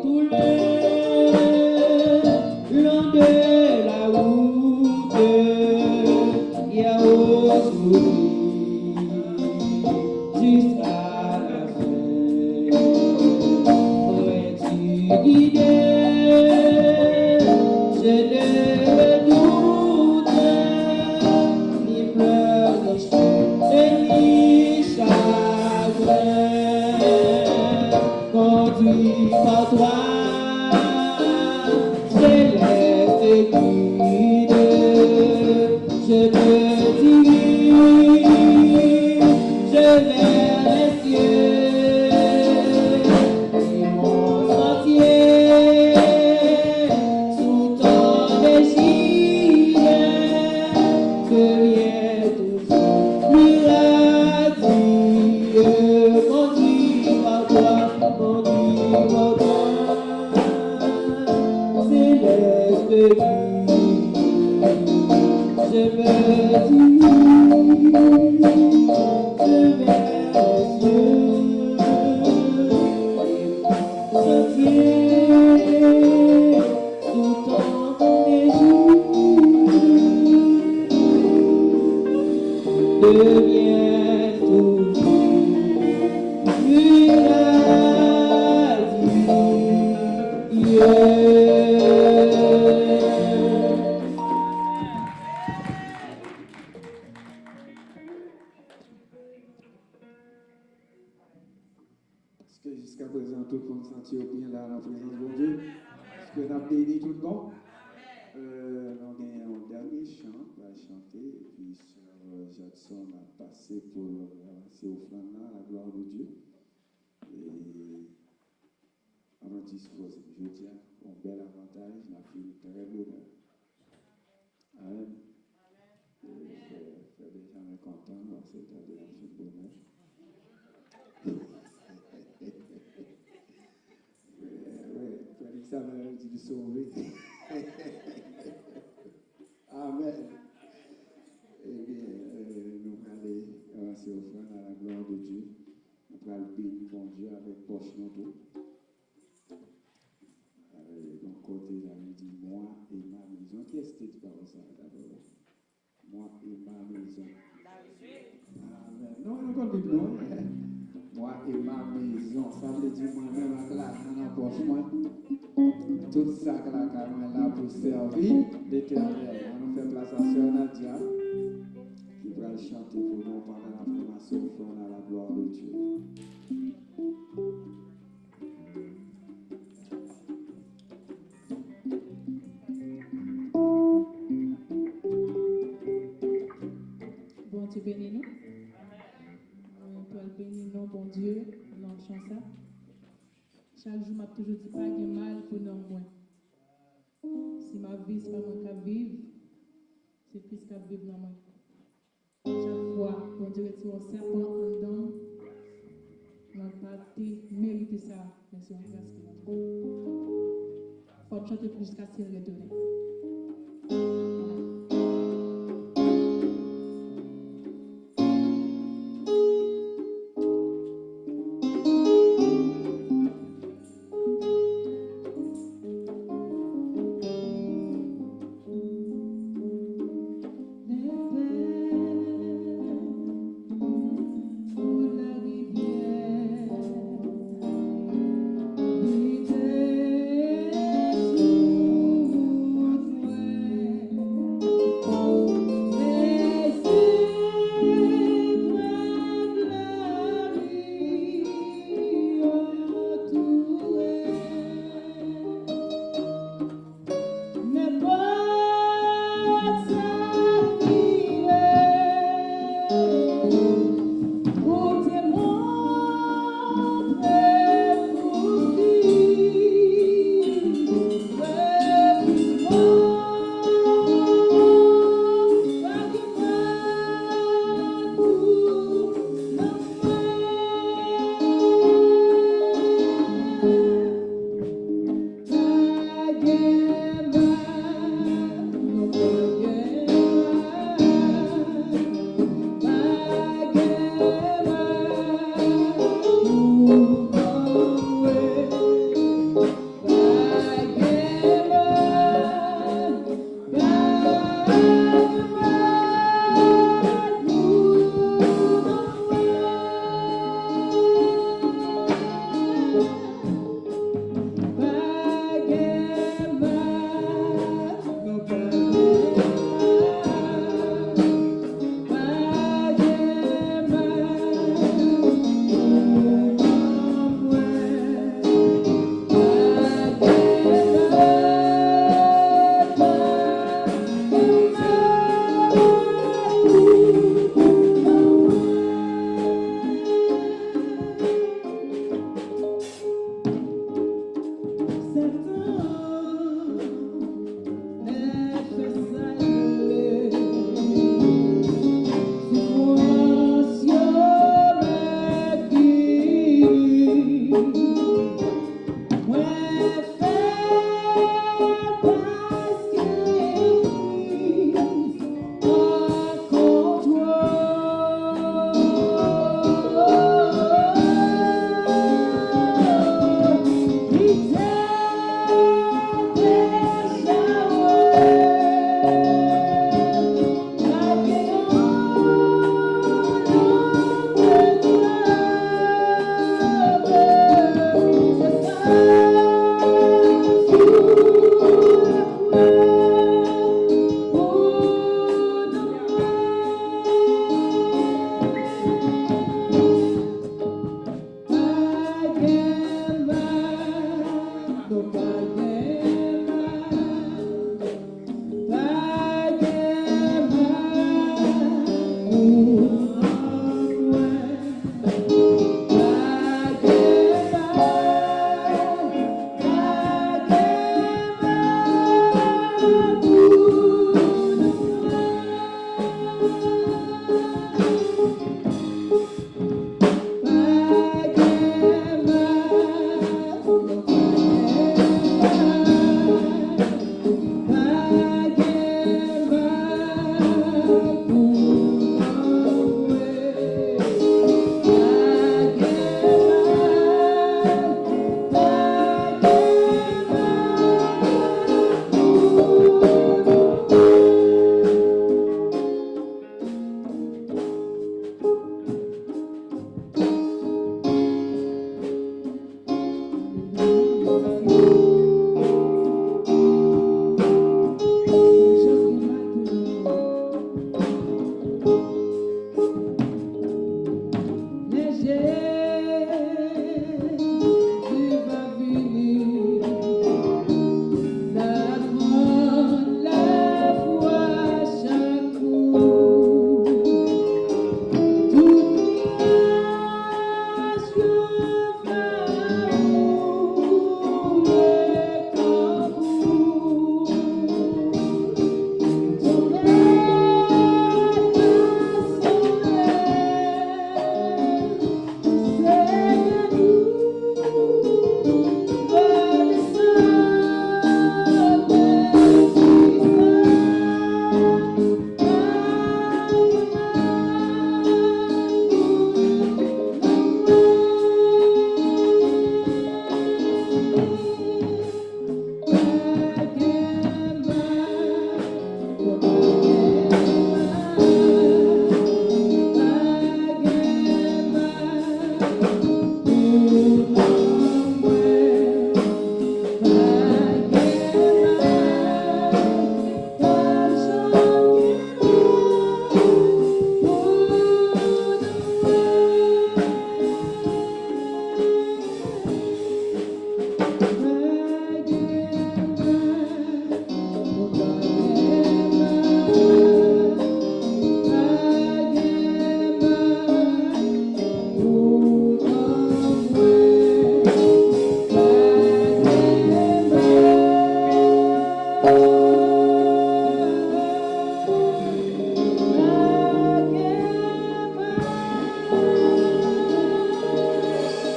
tout le long de la route, il y a aujourd'hui jusqu'à la fin. Pourrais-tu guider? Je ne doute ni pleurs, ni chute, ni chagrin. Conduit par toi, céleste guide, je me dirige vers les cieux, et mon sentier sous ton égide devient toujours plus radieux. Conduit par toi, céleste guide, je me dirige vers les cieux, sentier sous ton égide devient toujours plus radieux. Est-ce que jusqu'à présent tout le monde sentit bien là la présence de Dieu? Est-ce que nous avons béni tout le monde? Nous avons un dernier chant, on va chanter, et puis Sœur Jackson a passé pour ces offrandes là, la gloire de Dieu. Et avant de disposer, je dis un bel avantage, la fille très bonheur. Amen. Frère Benjamin content, c'est la fille bonheur. Ça va nous sauver. Amen. Eh bien, nous allons aller avancer au front à la gloire de Dieu. Nous allons bénir mon Dieu avec poche non tout. Donc, côté, j'avais dit moi et ma maison. Qui est-ce qui dit par ça d'abord? Moi et ma maison. Amen. Non, on ne dit non. Moi et ma maison. Ça veut dire moi-même avec la dans la poche, moi. Tout ça que la caméra est là pour servir l'Éternel. On nous fait place à Sœur Nadia qui va chanter pour nous pendant la formation au front à la gloire de Dieu. Bon Dieu bénis nous. Toi bénis nous, bon Dieu, nous chant ça. Chaque jour, m'a toujours dit pas de mal pour non moi. Si ma vie, c'est pas moi qui vive, c'est Christ qui vive dans moi. Chaque fois, bon Dieu, tu es un serpent en dedans, on n'a pas mérité ça, mais c'est un grâce qui m'a donné. Il faut chanter plus jusqu'à ce qu'il redonne. Sous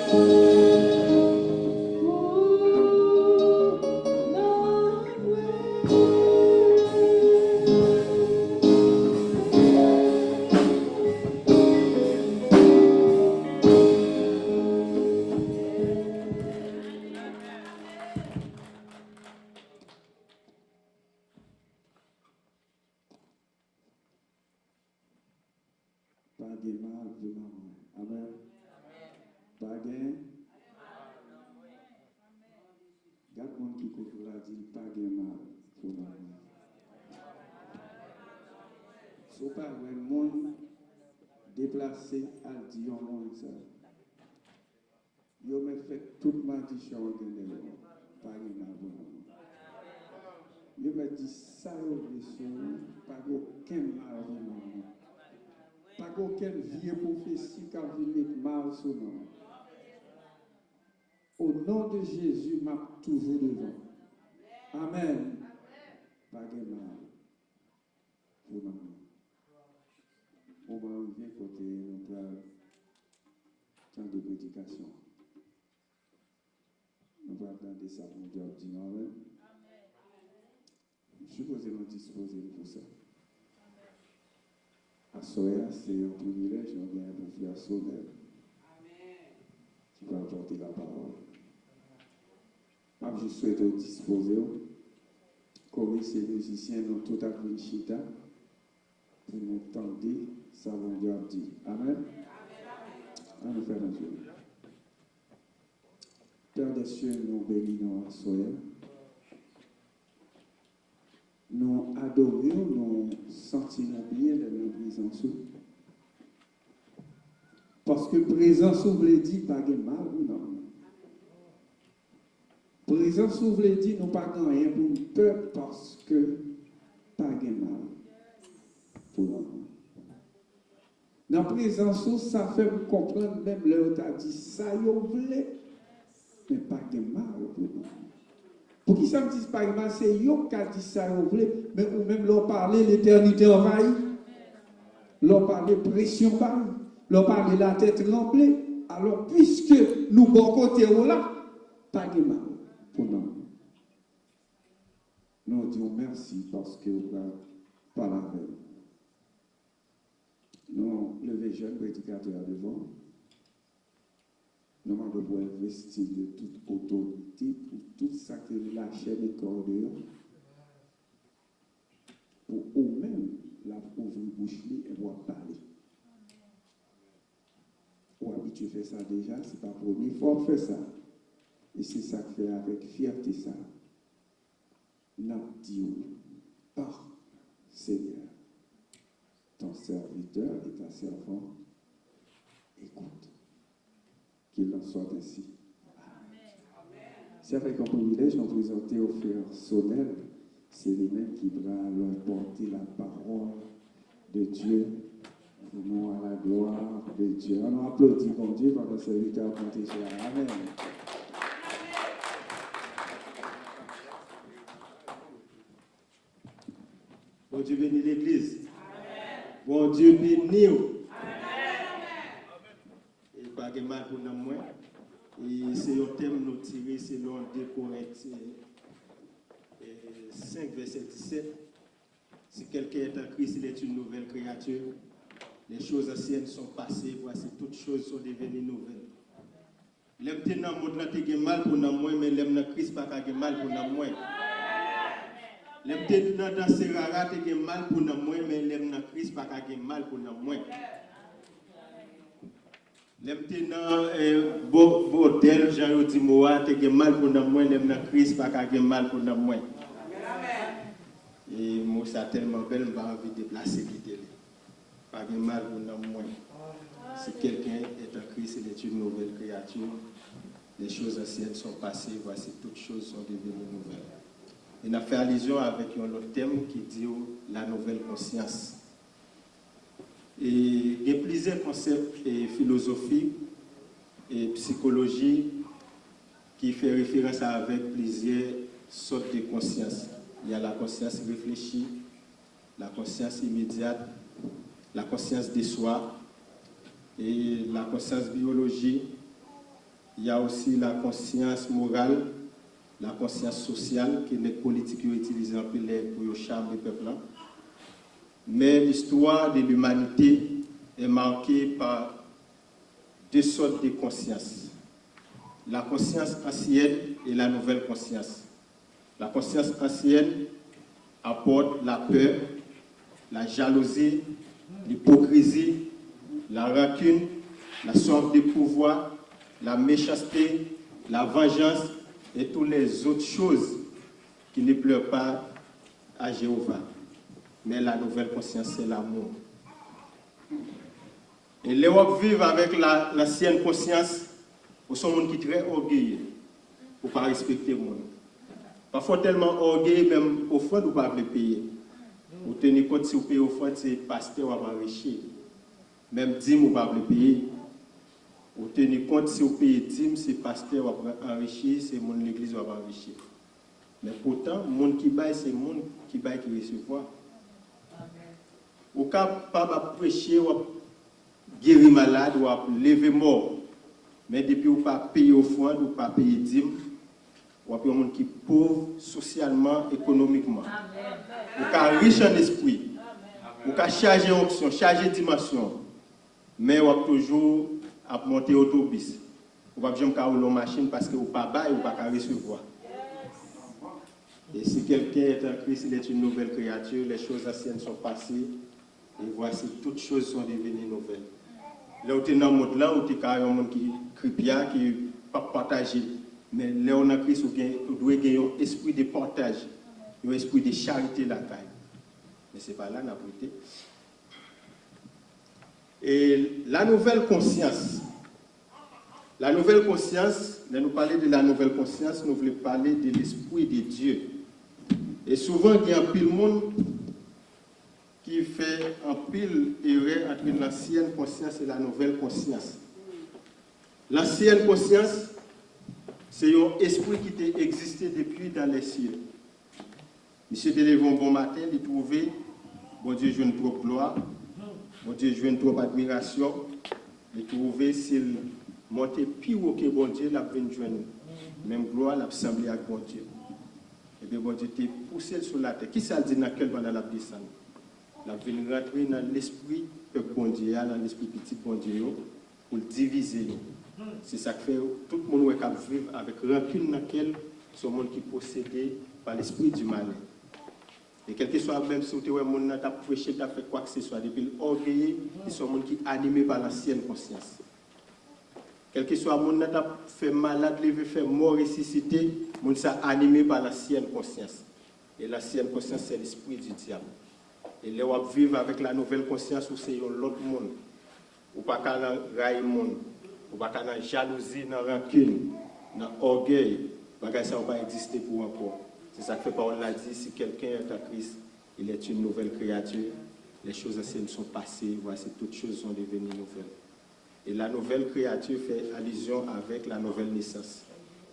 Pas de mal pour maman. Amen. Pas de Garde mon qui côté là dit pas de mal pour maman. So pas un monde déplacé à dire au monde ça. Yo me fait toute ma discussion de pas de mal pour maman. Yo me dit ça pas aucun mal pour maman. Pas aucune vieille prophétie qui a vu mettre mal sur nous. Au nom de Jésus, m'a toujours devant. Amen. Pas de mal. Pour nous. On va arriver côté notre temps de prédication. On va attendre ça pour Dieu. Amen. Je suis posé nous disposer pour ça. À Soya, c'est un privilège, on vient pour faire Sonel qui va porter la parole. Je souhaite vous disposer, comme ces musiciens dans tout à fait chita, pour nous tendre, ça va Dieu dit. Amen. Amen. Frère Dieu. Père des cieux, nous bénissons à Soya. Nous adorons, nous sentons bien de notre présence. Parce que présence veut dire pas de mal ou non. Présence veut dire nous pas rien pour le peuple parce que pas de mal pour nous. Dans la présence, ça fait vous comprendre même l'heure tu as dit ça, vous voulez, mais pas de mal pour nous. Pour qui ça me dit pas mal, c'est yo qui a dit ça, vous voulez, mais ou même leur parler l'éternité envahie, leur parler pression bas, leur parler la tête remplie. Alors, puisque nous bon côté là, pas de mal pour nous. Nous disons merci parce que vous avez parlé avec nous. Nous, le jeune prédicateur devant. Nous devons investir de toute autorité pour tout ça que la chaîne est cordée. Pour eux-mêmes, la ouvrir bouche et voir parler. Ou habitué à faire ça déjà, ce n'est pas la première fois qu'on fait ça. Et c'est ça que fait avec fierté ça. N'a dit par Seigneur, ton serviteur et ta servante, écoute. Qu'il en soit ainsi. C'est avec un privilège de présenter au frère Sonel, c'est lui-même qui va leur porter la parole de Dieu pour nous à la gloire de Dieu. On applaudit mon Dieu par le serviteur protégé. Amen. Bon Dieu bénit l'Église. Bon Dieu bénit. Pas de mal pour nous. Et c'est un thème nous tiré selon 2 Corinthiens 5, verset 17. Si quelqu'un est en Christ, il est une nouvelle créature. Les choses anciennes sont passées, voici toutes choses sont devenues nouvelles. L'aime te dans le monde, tu as mal pour nous, mais l'aime dans Christ, pas de mal pour nous. L'aime te dans Serara, tu as mal pour nous, mais l'aime dans Christ, pas de mal pour nous. L'aime te dans Bordel, Jean-Yodi Moa, tu as mal pour nous, l'aime dans Christ, pas de mal pour nous. Et moi, ça tellement belle, je n'ai pas envie de déplacer l'idée. Pas de mal pour nous. Si quelqu'un est en Christ, il est une nouvelle créature. Les choses anciennes sont passées, voici toutes choses sont devenues nouvelles. Il a fait allusion avec un autre thème qui dit la nouvelle conscience. Et il y a plusieurs concepts et philosophies et psychologie qui font référence avec plusieurs sortes de conscience. Il y a la conscience réfléchie, la conscience immédiate, la conscience de soi, et la conscience biologique, Il y a aussi la conscience morale, la conscience sociale, que les politiques utilisent un peu pour charmer le peuple. Mais l'histoire de l'humanité est marquée par deux sortes de conscience. La conscience ancienne et la nouvelle conscience. La conscience ancienne apporte la peur, la jalousie, l'hypocrisie, la rancune, la soif de pouvoir, la méchanceté, la vengeance et toutes les autres choses qui ne pleurent pas à Jéhovah. Mais la nouvelle conscience, c'est l'amour. Et les gens vivent avec l'ancienne conscience, ils sont des gens qui sont très orgueilleux pour ne pas respecter le monde. Parfois, tellement orgueilleux, même offrande, vous ne pouvez pas payer. Vous tenez compte si vous payez offrande, c'est pasteur ou enrichir. Même dîme, vous ne pouvez pas payer. Vous tenez compte si vous payez dîme, c'est pasteur ou enrichir, c'est mon l'église ou enrichir. Mais pourtant, le monde qui baille, c'est le monde qui baille qui recevoir. Vous ne pouvez pas prêcher ou guérir malade ou lever mort. Mais depuis vous ne pouvez pas payer offrande, vous ne pouvez pas payer dîme. Ou un monde qui est pauvre socialement, économiquement. Ou qui est riche en esprit. Ou qui a chargé option, chargé dimension. Mais ou toujours à monter autobus. Ou pas jamais rouler en machine parce que ou pas bail ou pas recevoir. Et si quelqu'un est en Christ, il est une nouvelle créature, les choses anciennes sont passées et voici toutes choses sont devenues nouvelles. Là où tu es dans le monde là, où tu es un monde qui cripia, qui ne pas partager. Mais là où on a Christ, on doit gagner un esprit de partage, un esprit de charité la taille. Mais ce n'est pas là qu'on a prêté. Et la nouvelle conscience, là nous parlons de la nouvelle conscience, nous voulons parler de l'esprit de Dieu. Et souvent, il y a un pile monde qui fait un pile erreur entre l'ancienne conscience et la nouvelle conscience. L'ancienne conscience, c'est un esprit qui a existé depuis dans les cieux. Monsieur te levé un bon matin, il trouvait, bon Dieu, je trop gloire, bon Dieu, je trop admiration, il trouvait s'il montait plus haut que bon Dieu, il a venu joindre même gloire, il a semblé avec bon Dieu. Et bien bon Dieu t'a poussé sur la terre. Qui ça dit dans quel pendant la descente? Il a venu rentrer dans l'esprit peuple bon Dieu, dans l'esprit petit bon Dieu, pour le diviser. C'est ça que fait tout le monde qui vit avec rancune dans lequel ce monde qui est possédé par l'esprit du malin. Et quel que soit même si vous avez un monde qui a prêché, qui a fait quoi que ce soit, depuis l'orgueil, ils sont monde qui est animé par l'ancienne conscience. Quel que soit un monde qui a fait malade, levé, fait mort, ressuscité, monde qui est animé par l'ancienne conscience. Et l'ancienne conscience, c'est l'esprit du diable. Et là, on vivre avec la nouvelle conscience où c'est l'autre monde. Ou pas qu'à railler le monde. Ou pas qu'à la jalousie, dans la rancune, dans l'orgueil. Ça ne va pas exister pour encore. C'est ça que fait Paul l'a dit, si quelqu'un est en Christ, il est une nouvelle créature. Les choses anciennes sont passées, voici toutes choses sont devenues nouvelles. Et la nouvelle créature fait allusion avec la nouvelle naissance.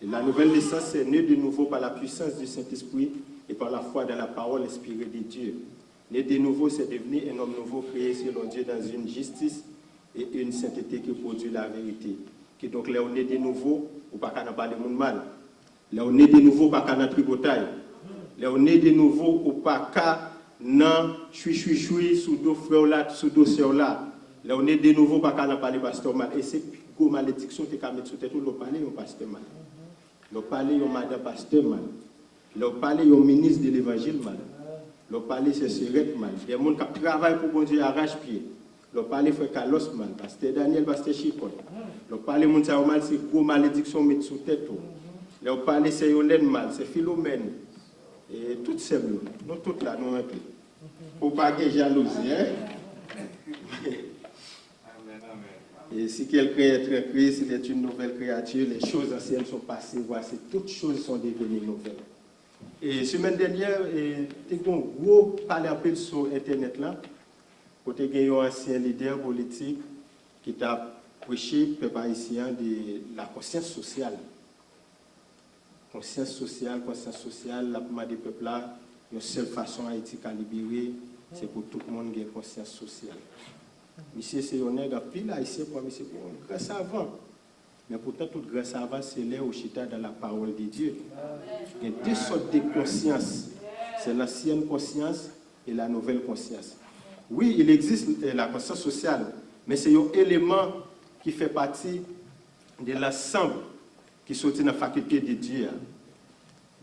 Et la nouvelle naissance, c'est né de nouveau par la puissance du Saint-Esprit et par la foi dans la parole inspirée de Dieu. Né de nouveau, c'est devenu un homme nouveau créé selon Dieu dans une justice et une sainteté qui produit la vérité. Qui donc, là, on est de nouveau, ou pas qu'on a parlé de monde mal. Là, on est de nouveau, pas qu'on a tribotaille. Là, on est de nouveau, ou pas qu'on choui, sous deux frères là, sous deux sœurs là. Là, on est de nouveau, pas qu'on a parlé de pasteur mal. Et c'est une malédiction qui est mettre sur tête, on parle de pasteur mal. On parle de madame pasteur mal. On parle de ministre de l'évangile mal. On parle de sœur mal. Il y a des gens qui travaillent pour bon Dieu arrache-pied. On parle de frère Carlos mal, pasteur Daniel, pasteur Chipon. On parle de gens mal, c'est une malédiction mettre sur tête. On parle de Yolène mal, c'est Philomène. Et toutes ces nous toutes là, nous un peu. Pour pas que jalousie, hein? Et si quelqu'un est en Christ, il est une nouvelle créature, les choses anciennes sont passées, voici, toutes choses sont devenues nouvelles. Et semaine dernière, j'ai eu un gros parler un peu sur Internet là, côté il y a un ancien leader politique qui a prêché, peuple haïtien, de la conscience sociale. Conscience sociale, la plupart des peuples là, une seule façon Haïti à libérer, c'est pour tout le monde qui a conscience sociale. Monsieur, c'est un nègre pile haïtien pour monsieur, un grand savant. Mais pourtant, toute grâce avant, c'est là au chita dans la parole de Dieu. Il y a deux sortes de conscience. C'est l'ancienne conscience et la nouvelle conscience. Oui, il existe la conscience sociale, mais c'est un élément qui fait partie de l'ensemble qui sortit dans la faculté de Dieu.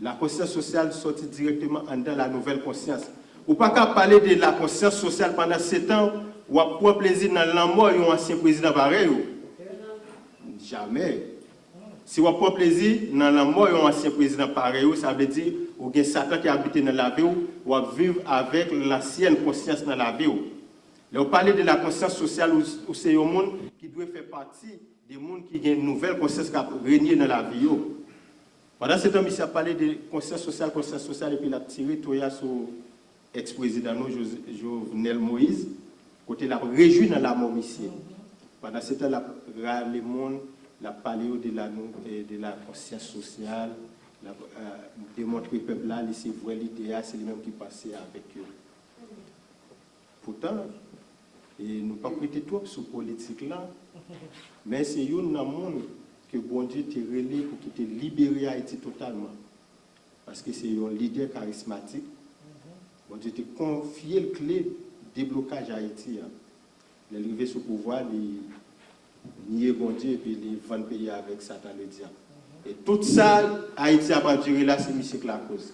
La conscience sociale sortit directement dans la nouvelle conscience. Ou pas qu'à parler de la conscience sociale pendant 7 ans, ou à prendre plaisir dans l'amour d'un ancien président pareil. Jamais. Si on prend plaisir dans l'amour d'un ancien président pareil, ça veut dire ou bien Satan qui habite dans la vie ou à vivre avec l'ancienne conscience dans la vie. Là, on parle de la conscience sociale où c'est un monde qui doit faire partie des mondes qui ont une nouvelle conscience qui a régné dans la vie. Pendant ce temps, il a parlé de conscience sociale, et puis il a tiré tout sur l'ex-président Jovenel Moïse, côté la réjoui dans la mort ici. Pendant ce temps, le monde a parlé de la conscience sociale, démontrer le peuple là, c'est vrai l'idéal, c'est lui-même qui passait avec eux. Pourtant, et nous ne pas prêter trop sur la politique là, mais c'est un monde que bon Dieu t'a relé pour qu'il te libérer Haïti totalement. Parce que c'est un leader charismatique. Bon Dieu t'a confié le clé de déblocage à Haïti. Il est arrivé sur le pouvoir, il nier bon Dieu et puis il vend pays avec Satan le diable. Et tout ça, Haïti a pas duré là, c'est M. Clacose.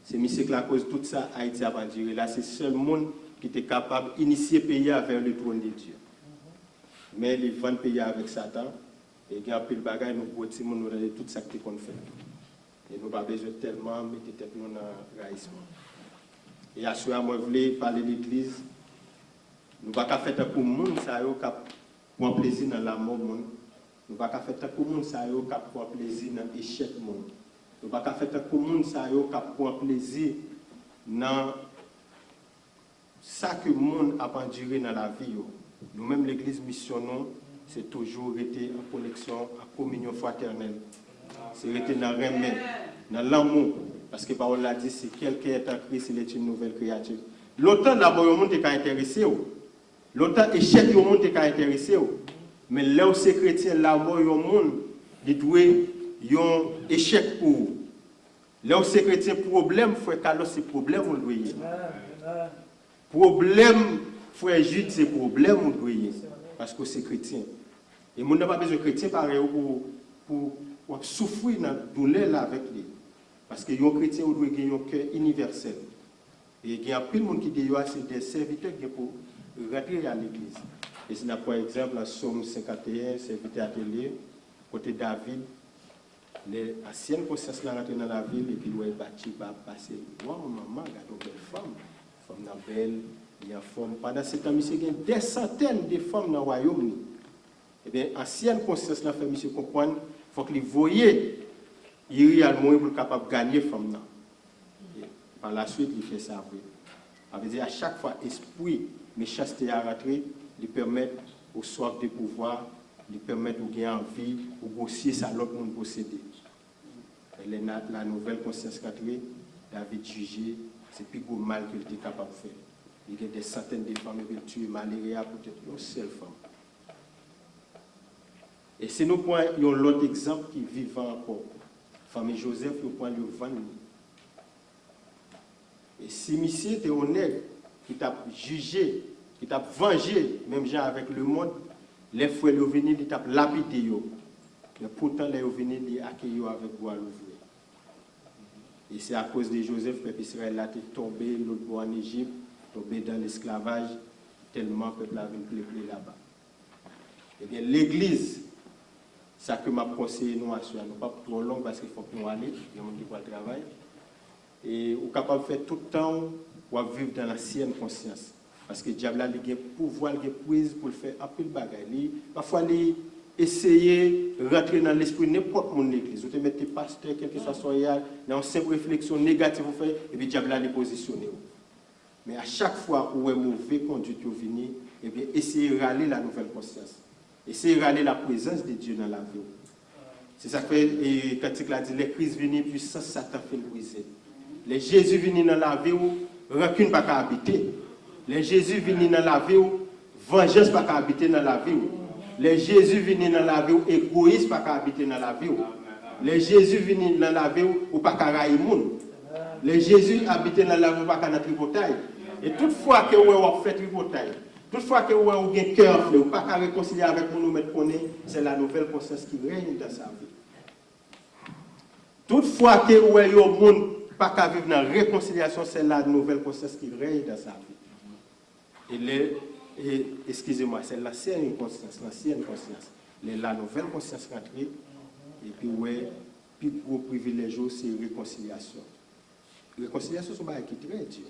C'est M. Clacose, tout ça, Haïti a pas duré là. C'est le seul monde qui était capable d'initier le pays vers le trône de Dieu. Mais ils vendent le pays avec Satan. Et il y a un peu de bagages, nous pouvons dire tout ça qu'on fait. Et nous n'avons pas besoin tellement de mettre tête dans le raïsme. Et à ce moment, moi, je voulais parler de l'Église. Nous ne pouvons pas faire pour le monde, ça y a plaisir dans la mort. Nous ne pouvons pas faire pour le monde, ça y a plaisir dans l'échec. Nous ne pouvons pas faire pour le monde, ça y a plaisir dans ça que le monde a enduré dans la vie. Nous-mêmes, l'Église missionnons, c'est toujours été en connexion, en communion fraternelle. C'est été dans le remède, dans l'amour. Parce que Paul l'a dit, si quelqu'un est en Christ, il est une nouvelle créature. Longtemps, d'abord, le monde est intéressé. Longtemps, l'échec du monde est intéressé. Mais là où c'est chrétien, l'amour du monde, il doit y avoir un échec pour vous. Là où c'est chrétien, problème, frère Carlos, c'est problème, vous le voyez. Problème, frère Jude, c'est problème, vous le voyez. Parce que c'est chrétien. Et mon n'a pas besoin de chrétien pareil pour souffrir dans la douleur là avec lui. Parce que les chrétiens doivent avoir un cœur universel. Et il y a plus de monde qui dit c'est des serviteurs qui pour rentrer à l'église. Et c'est par exemple la Somme 51, serviteur atelier, côté David, les anciennes consciences là rentrent dans la ville et puis ils bâti va passer. Wow, maman, regarde une belle femme belle, il y a une femme. Pendant ce temps, il y a des centaines de femmes dans le royaume. Eh bien, ancienne conscience là fait monsieur comprendre, il faut que les voyez, il y a le moyen pour capable de gagner les femmes. Par la suite, il fait ça. Ça veut dire à chaque fois, esprit, méchanceté à rentrer, lui permettre au soif de pouvoir, lui permettre de gagner envie, ou grossier ça l'autre monde posséder. La nouvelle conscience rentrée, David jugé, c'est plus gros mal qu'il était capable de faire. Il y a des centaines de femmes qui tuent malheureusement peut-être une seule femme. Et c'est nous point l'autre exemple qui vit encore. Famille Joseph, le point le vendre. Et si monsieur était honnête, qui t'a jugé, qui t'a vengé, même gens avec le monde, les frères sont venus, ils t'a lapidé. Mais pourtant, les sont venus, ils accueillir avec bois l'ouvrir. Et c'est à cause de Joseph, le peuple Israël a tombé, l'autre bois en Égypte, tombé dans l'esclavage, tellement le peuple a vu pleurer là-bas. Eh bien, l'Église, ça que m'a conseillé nous à nous pas trop long parce qu'il faut que nous allions, il y a des gens qui vont travailler. Et on est capable de faire tout le temps ou vivre dans l'ancienne conscience. Parce que le diable a le pouvoir, il a prise pour le faire un peu de bagaille. Parfois, il essayer de rentrer dans l'esprit de n'importe mon église. Vous te mettez pasteur, quel que soit son yard, dans une simple réflexion négative, vous faites, et puis le diable a les positionner. Mais à chaque fois où est mauvais conduite vous venez, et bien essayez de râler la nouvelle conscience. Essayez de râler la présence de Dieu dans la vie. C'est ça que fait, et quand il a dit, les crises viennent, puissance, Satan fait le briser. Les Jésus viennent dans la vie, rancune pas qu'à habiter. Les Jésus viennent dans la vie, vengeance pas qu'à habiter dans la vie. Les Jésus viennent dans la vie, égoïste, pas qu'à habiter dans la vie. Les Jésus viennent dans la vie, ou pas qu'à railler le monde. Les Jésus habitent dans la vie, ou pas qu'à tripotaille. Et toutefois que vous avez fait tripotaille, toutefois que vous avez un cœur, ou pas qu'à réconcilier avec nous, c'est la nouvelle conscience qui règne dans sa vie. Toutefois que vous avez un monde, pas qu'à vivre dans la réconciliation, c'est la nouvelle conscience qui règne dans sa vie. Excusez-moi, c'est l'ancienne conscience, la nouvelle conscience rentrée, et puis ouais, plus gros privilège, c'est réconciliation. Réconciliation, c'est un qui est très dur.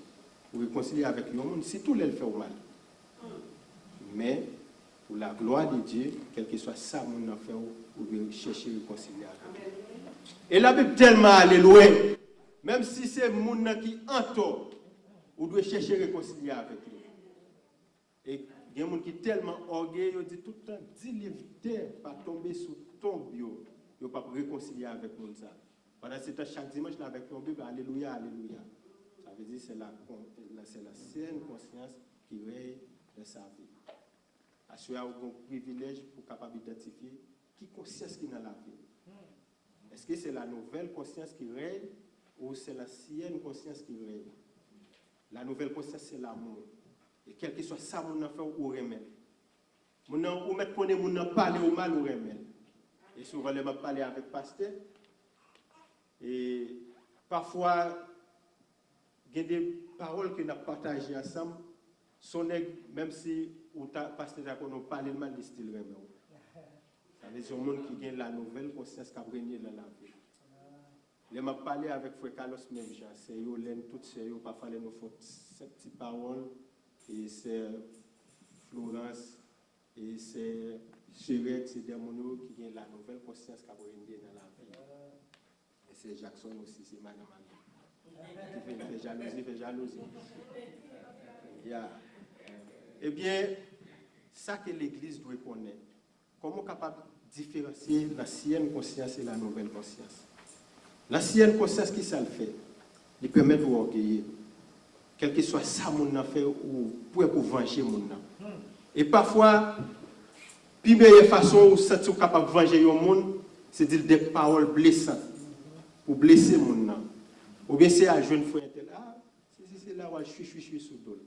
Vous réconcilier avec le monde, si tout le fait au mal. Mais, pour la gloire de Dieu, quel que soit ça, mon affaire, vous devez chercher à réconcilier avec lui. Et la Bible tellement allée loin, même si c'est le monde qui entoure, vous devez chercher à réconcilier avec lui. Et il y a des gens qui sont tellement orgueilleux, ils disent tout le temps, dis-les, pas tomber sous ton bio, ils ne peuvent pas réconcilier avec nous. Pendant ce temps, chaque dimanche, avec ton bio, alléluia, alléluia. Ça veut dire que c'est la saine conscience qui règne de sa vie. Assurer un privilège pour capable d'identifier qui conscience qui est dans la vie. Est-ce que c'est la nouvelle conscience qui règne ou c'est l'ancienne conscience qui règne? La nouvelle conscience, c'est l'amour. Et quel que soit ça, mon enfant, ou remède. Mon enfant, ou mettre qu'on est, mon enfant, parler au mal, ou remède. Et souvent, je parler avec le pasteur. Et parfois, il y a des paroles que nous avons partagées ensemble. Même si le pasteur a parlé mal, il style remède. Ça veut dire que c'est un monde qui gagne la nouvelle conscience qui a régné dans la vie. Je m'a parlé avec Frère Carlos même, c'est eux, toutes ces eux, parfois nous font ces petites paroles. Et c'est Florence, et c'est Chérette, c'est des gens qui ont la nouvelle conscience qui a régné dans la vie. Et c'est Jackson aussi, c'est Madame Annie. Qui fait jalousie. Yeah. Eh bien, ça que l'Église doit connaître. Comment capable de différencier l'ancienne conscience et la nouvelle conscience? L'ancienne conscience, qui ça le fait? Il permet de vous orgueiller. Quel que soit ça, mon affaire, ou pour venger mon âme. Et parfois, la meilleure façon où vous capable de venger le monde, c'est de dire des paroles blessantes, pour blesser mon âme. Ou bien c'est à jeune frère, c'est là où je suis sous le dos.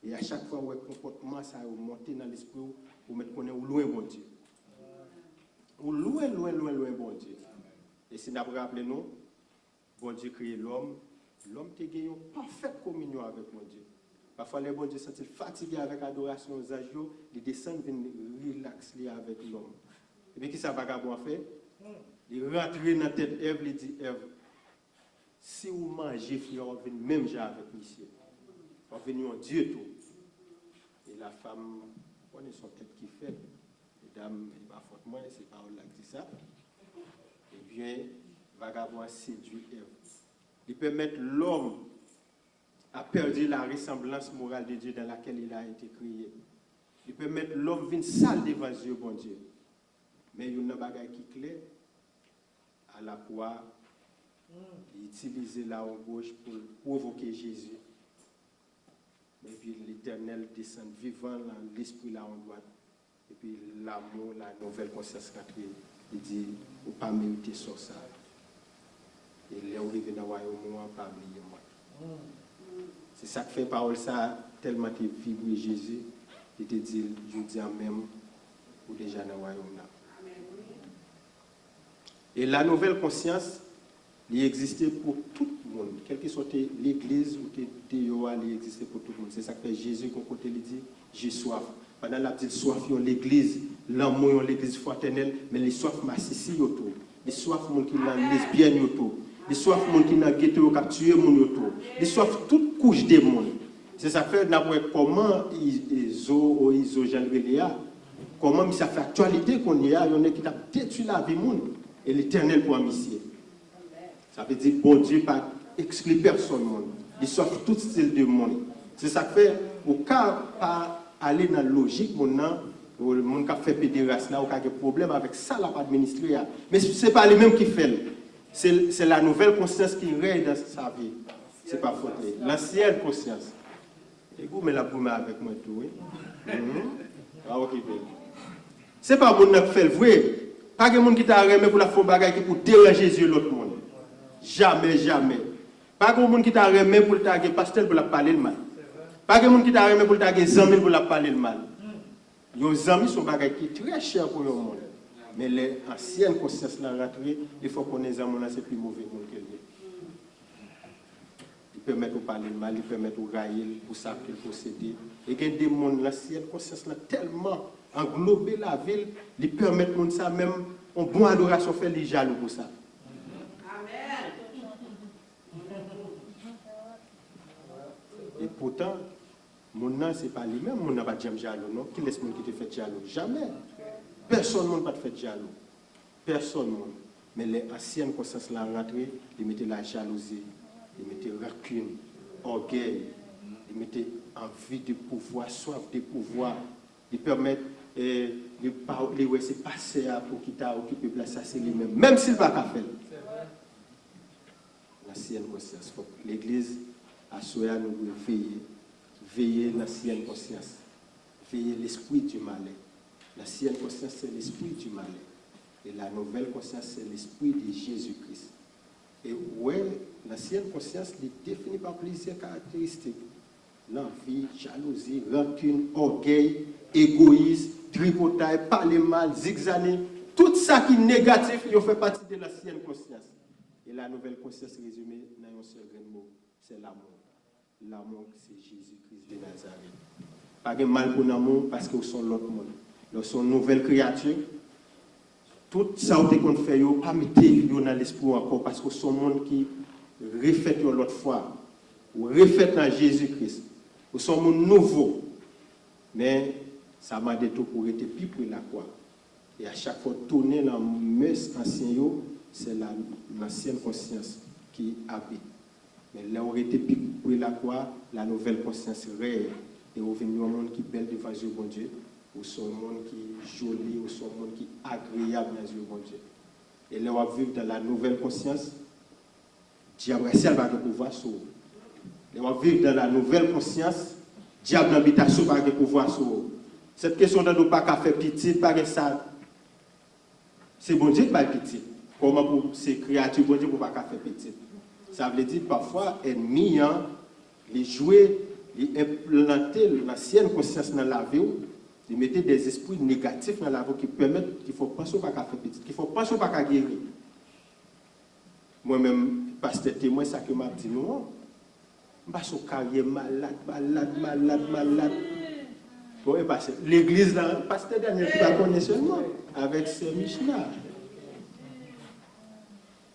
Et à chaque fois, le comportement, ça va monter dans l'esprit, pour mettre qu'on est loin, bon Dieu. Ou loin, bon Dieu. Et si nous rappelons nous, bon Dieu créé l'homme. L'homme a gagné une parfaite communion avec mon Dieu. Parfois, les bons Dieu sont fatigués avec l'adoration aux âges, ils descendent, ils relaxent avec l'homme. Et bien, qu'est-ce que ça vagabond fait? Il rentre dans la tête Ève, il dit Ève, si vous mangez, vous venez même déjà avec monsieur. Vous venez en Dieu tout. Et la femme, on est son tête qui fait. Mesdames, il va faute moi, c'est pas on qui dit ça. Et bien, vagabond a séduit Ève. Il permet l'homme à perdre la ressemblance morale de Dieu dans laquelle il a été créé. Il permet l'homme venir sale devant Dieu, bon Dieu. Mais il y a un bagage qui est clair. À la croix, il utilise la gauche pour provoquer Jésus. Et puis l'Éternel descend vivant dans l'esprit là en droite. Et puis l'amour, la nouvelle conscience rentrée, il dit, vous ne pas mériter sur ça. Et les arrivés dans le royaume, pas oublier moi. C'est ça que fait parole ça, tellement que vibre Jésus, il te dit, je dis même, ou déjà dans le royaume là. Et la nouvelle conscience, il existait pour tout le monde. Quelle que soit l'église ou Théoa, il existait pour tout le monde. C'est ça que fait Jésus, quand côté il dit, j'ai soif. Pendant la petite soif, il y a l'église, l'amour, l'église fraternelle, mais les soifs massissi autour. Les soifs, monde qui l'a lesbienne autour. Les soifs, monde qui n'a guetté au cap tué mon autour. Les soifs, toute couche des mondes. C'est ça fait d'après comment Iso Jean-Réléa, comment ça fait actualité qu'on y a, il y en a qui a détruit la vie monde et l'Éternel pour amitié. Ça veut dire bon Dieu pas exclut personne monde. Il soifs tout style de monde. C'est ça fait au cas pas aller dans la logique mon nom, le monde qui a fait pédérasse là ou qui a des problèmes avec ça là pas administrer. Mais c'est pas les mêmes qui fait. C'est la nouvelle conscience qui règne dans sa vie. C'est pas faute. L'ancienne conscience. Et vous, mais la boum avec moi tout, oui. Ah, ok, C'est pas bon qui fait le vrai. Pas de monde qui t'a remis pour la faire bagaille pour déranger Jésus l'autre monde. Jamais, jamais. Pas de monde qui t'a remis pour taguer pasteur pour la parler le mal. Pas de monde qui t'a remis pour taguer zami pour la parler le mal. Les amis sont bagaille qui est très cher pour le monde. Mais les anciennes consciences là rentrées, il faut qu'on ait les amis là, c'est plus mauvais monde que lui. Ils permettent de parler le mal, ils permettent de railler pour ça qu'il posséder. Et il y a des mondes l'ancienne conscience là tellement englober la ville, ils permettent de ça même en bonne adoration faire les jaloux pour ça. Amen. Et pourtant, mon nom c'est pas lui-même, mon nom pas jamais jaloux non. Qui laisse mon qui te fait jaloux? Jamais. Personne ne peut te faire jaloux. Personne. Mais les anciennes consciences là rentrées, ils mettaient la jalousie, ils mettaient rancune, orgueil, ils mettaient envie de pouvoir, soif de pouvoir, ils permettent de parler, ouais, c'est passé pour qui t'a occupé place, ça c'est lui-même, même s'il ne va pas faire. L'ancienne conscience. L'Église, à Soya, nous devons veiller l'ancienne conscience, veiller l'esprit du malin. L'ancienne conscience, c'est l'esprit du malin. Et la nouvelle conscience, c'est l'esprit de Jésus-Christ. Et ouais, l'ancienne conscience est définie par plusieurs caractéristiques. L'envie, jalousie, rancune, orgueil, égoïsme, tripotaille, parler mal, zigzaner. Tout ça qui est négatif, il fait partie de l'ancienne conscience. Et la nouvelle conscience résumée dans un seul mot, c'est l'amour. L'amour, c'est Jésus-Christ de Nazareth. Pas de mal pour l'amour parce que vous sont l'autre monde. Nous sommes une nouvelle créature. Tout ça qu'on fait, vous ne pas mettre dans l'esprit encore parce que vous sont un monde qui refait l'autre fois. Vous refait dans Jésus-Christ. Vous sommes un monde nouveau. Mais ça m'a dit tout pour être plus pour la croix. Et à chaque fois, tourner dans le mœurs ancien, c'est l'ancienne conscience qui habite. Mais là où était plus pour la croix, la nouvelle conscience réelle. Et vous venez un monde qui est belle devant Dieu, bon Dieu. Ou son monde qui est joli, ou son monde qui est agréable dans Dieu, bon Dieu. Et là, on va vivre dans la nouvelle conscience. Diable va pouvoir sur. Et on va vivre dans la nouvelle conscience. Diable d'habitation va pouvoir sur. Cette question de ne pas faire petit, pas ça. C'est bon Dieu qui va petit. Comment pour ces créatures, bon Dieu, pour pas faire petit. Ça veut dire parfois, ennemi, les jouer, les implanter l'ancienne conscience dans la vie. De mettre des esprits négatifs dans la vie qui permettent qu'il faut penser pas qu'à faire petit, qu'il faut penser pas qu'à guérir. Moi-même, pasteur témoin, ça que m'a dit, non, je suis carrière malade. Bon, et parce que l'église, là, pasteur Daniel, tu la connais seulement, avec ce Mishnah.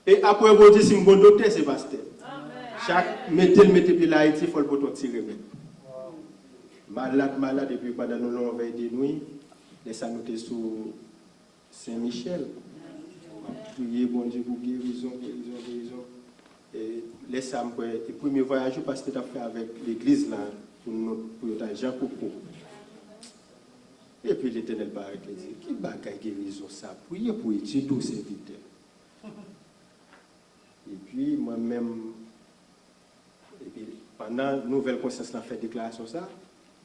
Et après, vous dites, si je suis docteur, c'est pasteur. Chaque mettez puis là, il faut le bouton tirer. Malade, et puis pendant nos longues veilles de nuit, laissez nous sur Saint-Michel. Priez, bon Dieu, pour guérison. Et laissez-moi, le premier voyage, parce que tu as fait avec l'église, là, pour Jean Coco. Et puis l'Éternel paraît et dit, qui bagaille guérison ça? Priez pour étudier tous ces serviteurs. Et puis, moi-même, pendant la nouvelle conscience, on a fait déclaration ça.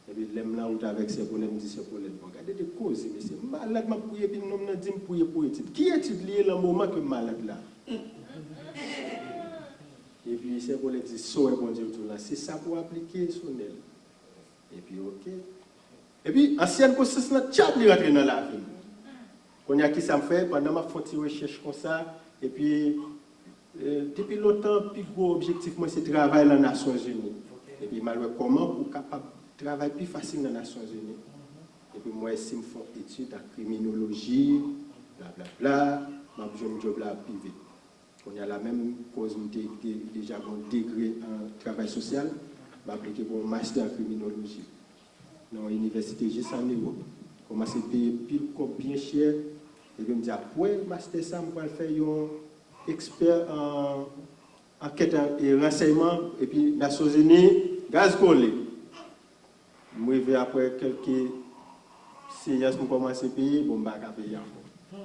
Et puis, l'aime là où avec ses problèmes, me dit ses problèmes. Regardez des causes, mais c'est malade, m'a prié, puis nous dit prier pour étude. Qui étudie le moment que malade là? Et puis, ses problèmes disent, so bon Dieu, c'est ça pour appliquer son aile. Et puis, ok. Et puis, ancienne conscience, là, tchap, il rentre dans la vie. Quand il y a qui ça me fait, pendant ma fonte recherche comme ça, et puis, depuis longtemps, plus gros objectif, moi, c'est travailler dans les Nations Unies. Et puis, malheureusement, comment pour capable travailler plus facile dans les Nations Unies. Et puis, moi, si je fais études en criminologie, blablabla, je vais me job là privé. Quand il y a la même cause, j'ai déjà un degré en travail social, je vais appliquer pour un master en criminologie dans l'université juste en Europe. Je commence à payer bien cher. Et je me dis, après le master, ça, je vais faire un expert en enquête et renseignement, et puis Nations Unies, gaz collé. Je vais après quelques séances pour commencer à payer, bon, je vais payer encore.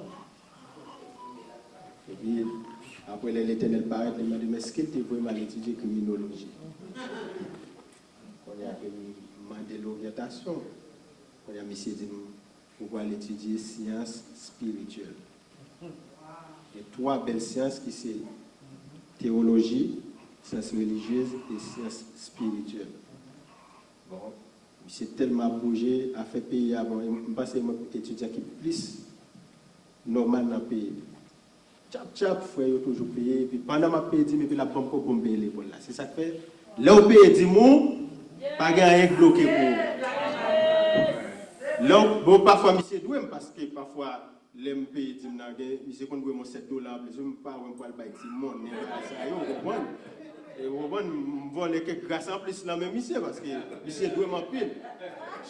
Et puis, après l'Éternel paraît, il m'a dit, mais est-ce qu'il était vraiment étudier criminologie? On a demandé l'orientation. On a mis dit, pour aller étudier sciences spirituelles. Il y a 3 belles sciences qui sont théologie, sciences religieuses et sciences spirituelles. Bon, c'est tellement bougé, à faire payer avant. Je pense que c'est étudiant qui est plus normal dans le pays. Tchap, frère, il toujours payé. Puis pendant ma paye, mais puis la bombe pour bomber l'épaule là. C'est ça que fait. Là, au pays, dis-moi, pas rien bloqué pour. Là, bon, parfois, monsieur doué, parce que parfois, les pays, monsieur, quand vous avez $7, je ne sais pas où on va le monde. Et vous voulez que grâce en plus la même monsieur, parce que monsieur doit m'en pile.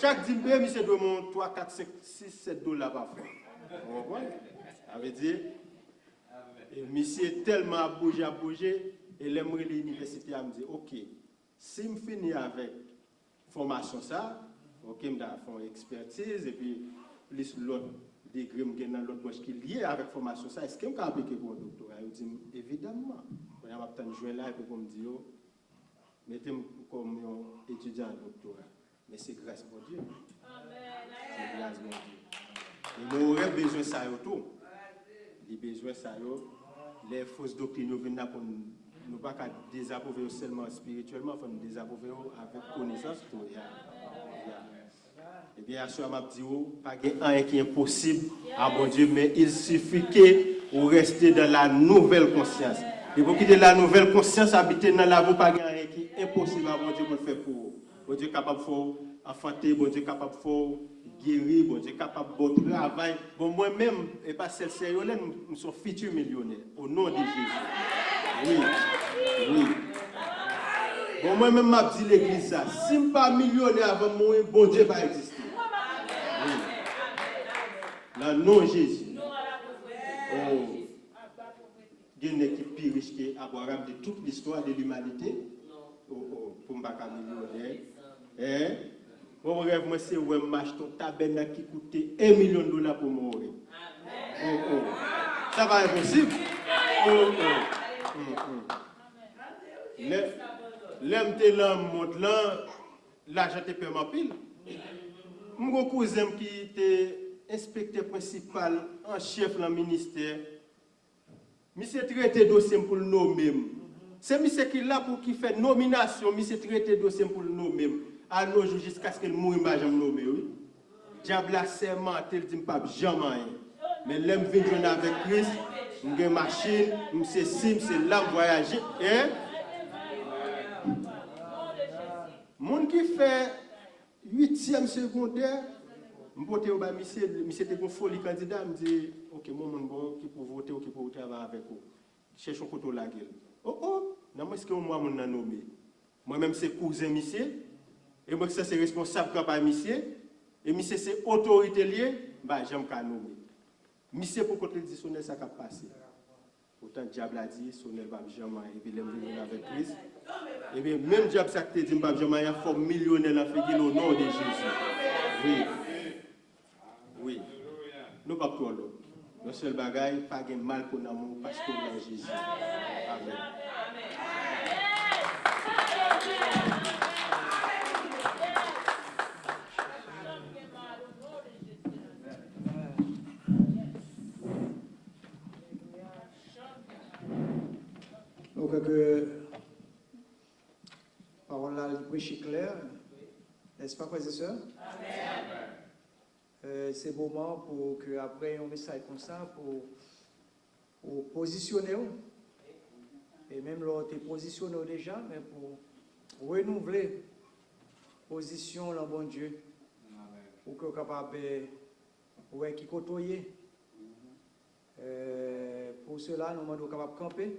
Chaque 10 pays, monsieur doit mon 3, 4, 5, 6, $7 parfois. Vous comprenez? Ça veut dire, monsieur tellement bougé, et l'aimerait l'université à me dire, ok, si je finis avec formation ça, ok, je vais faire une expertise, et puis plus l'autre degré, je dans l'autre poche qui est lié avec formation ça, est-ce que je peux appliquer pour un doctorat? Je dis, évidemment. Je vais jouer là, et puis je me dis, mettez-moi comme étudiant en doctorat. Mais c'est grâce à Dieu. C'est grâce à Dieu. Et nous aurons besoin de ça tout. Les besoins de ça, les fausses doctrines nous viennent pour nous pas désapprouver seulement spirituellement, il faut nous désapprouver avec connaissance. Et bien, à ce moment-là, je dis, pas rien qui est impossible à bon Dieu, mais il suffit que vous restez dans la nouvelle conscience. Et pour quitter la nouvelle conscience, habiter dans la vie, pas rien qui est impossible à bon Dieu pour le faire pour vous. Bon Dieu est capable de faire enfanter, bon Dieu est capable de faire guérir, bon Dieu est capable de faire travail. Bon, moi-même, et pas celle sérieux, nous sommes futurs millionnaires, au nom de Jésus. Oui. Bon, moi-même, je dis l'église ça. Si je ne suis pas millionnaire avant moi, bon Dieu va exister. Oui. Dans le nom de Jésus. Oh. Il y a une équipe plus riche que Abraham de toute l'histoire de l'humanité. Pour ne pas millionnaire. Mon rêve, moi, c'est où je m'achète un tabernacle qui coûtait $1 million pour mourir. Ça va être possible? L'homme de l'homme monte là, l'argent te paie ma pile. Mon cousin qui était inspecteur principal en chef dans le ministère, monsieur traité dossier pour le nommer. C'est monsieur qui est là pour qui fait nomination, monsieur traité dossier pour le nommer. À nos jours, jusqu'à ce qu'il mouille, je vais nommer. Diable a sermenté, il dit pas jamais rien. Mais l'homme vient jouer avec Christ, j'ai une machine, c'est sim, c'est là voyager. Moun qui fait 8e secondaire, je vais voter, monsieur était une folie candidat, je dis, ok, mon qui peut voter ou qui peut travailler avec vous. Cherche un couteau la gueule. Non, moi, est-ce que moi, je suis nommé? Moi-même, c'est cousin, monsieur. Et moi, ça, c'est responsable quand pas monsieur. Et monsieur, c'est autorité liée. J'aime qu'à nommer. Monsieur, pour côté dit, Sonel, ça va passer. Pourtant, le diable a dit, Sonel va jamais. Et puis, il est avec Christ. Et bien, même diable, ça te dit, il va jamais, il y a un millionnaire dans le au nom de Jésus. Oui. Nous ne pas tout l'autre. Le seul bagaille, pas de mal pour l'amour parce qu'on est Jésus. Amen. Donc, que parole là, le prêche clair, n'est-ce pas, frères et sœurs? C'est le moment pour que, après un message comme ça, pour positionner, et même là, tu es positionné déjà, mais pour renouveler position dans bon Dieu, pour que capable de qui côtoyer. Pour cela, nous sommes capables de camper.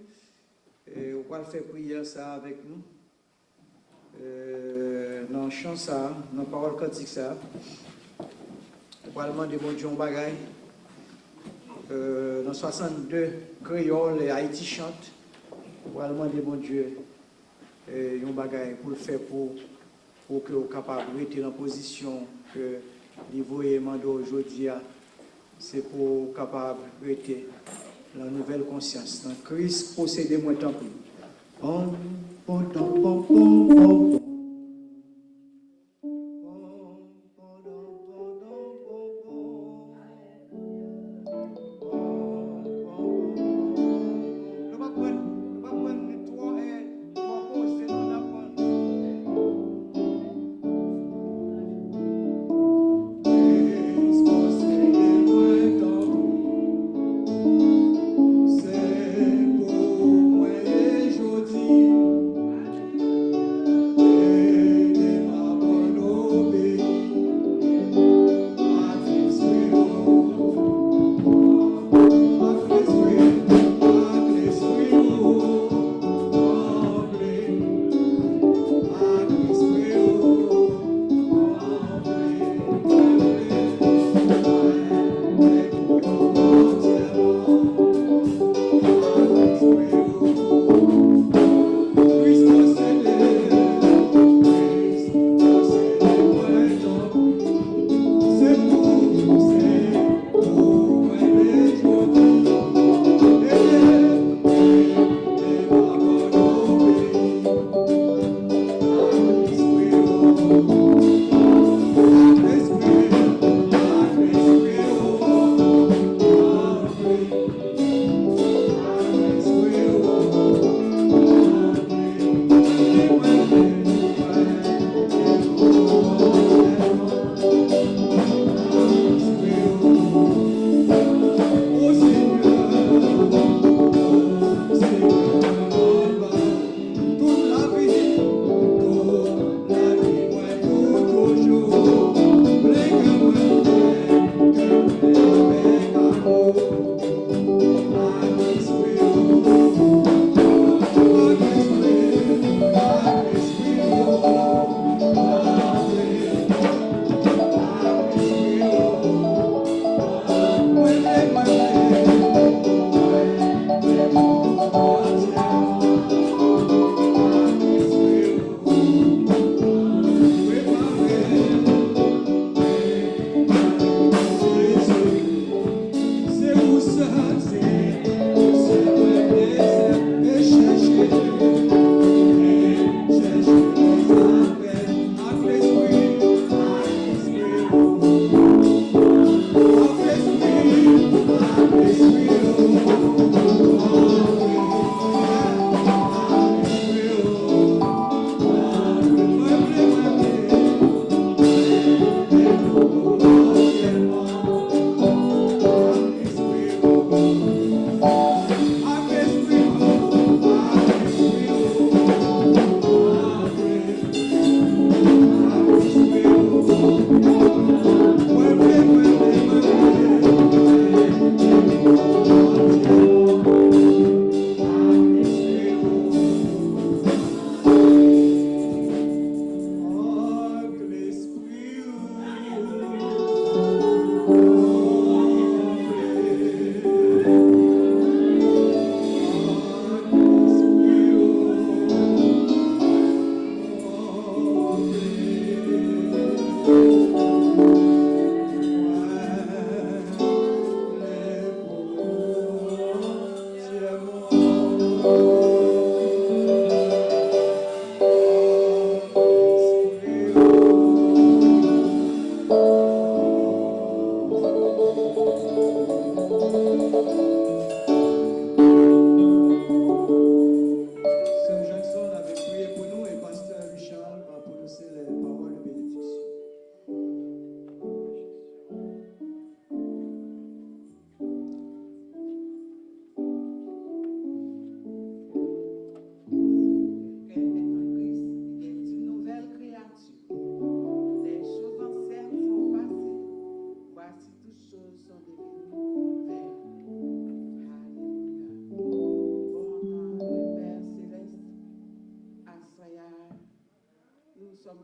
Et on va faire prière ça avec nous. Dans le chant ça, dans la parole cantique ça. On va demander bon Dieu un bagaille. Dans 62 créoles et Haïti chante. On va demander bon Dieu un bagaille pour le faire pour que vous capable de rester dans la position que vous voyez aujourd'hui. C'est pour capable de rester la nouvelle conscience. Dans Christ, possédez-moi tant pis.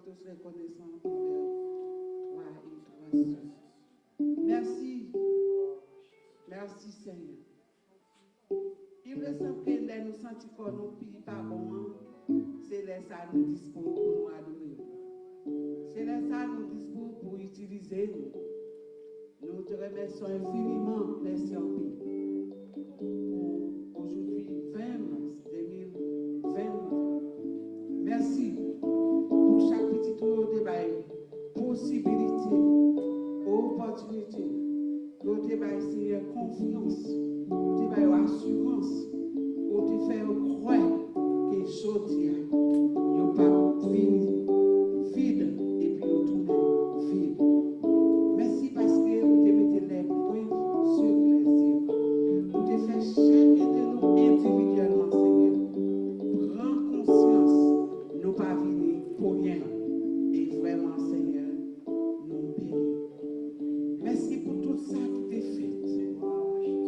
tous reconnaissants envers toi et toi seul. Merci. Merci Seigneur. Il me semble que les nous sentis qu'on nous pille pas bon, c'est les ça nous dispose pour nous adorer. C'est les ça nous dispose pour utiliser nous. Nous te remercions infiniment, merci en paix. Pour aujourd'hui, 20 mars 2020. Merci pour chaque petit tour de bail, possibilité, opportunité, pour te bail, Seigneur, confiance, pour te bail, assurance, pour te faire croire que aujourd'hui, il n'y a pas fini, vide, et puis il tourne vide. Merci parce que vous te mettez les points sur les yeux. Vous te faites chacun de nous individuellement, Seigneur. Prends conscience, nous pas venir pour rien. Et vraiment, Seigneur, nous bénis. Merci pour tout ça qui t'est fait.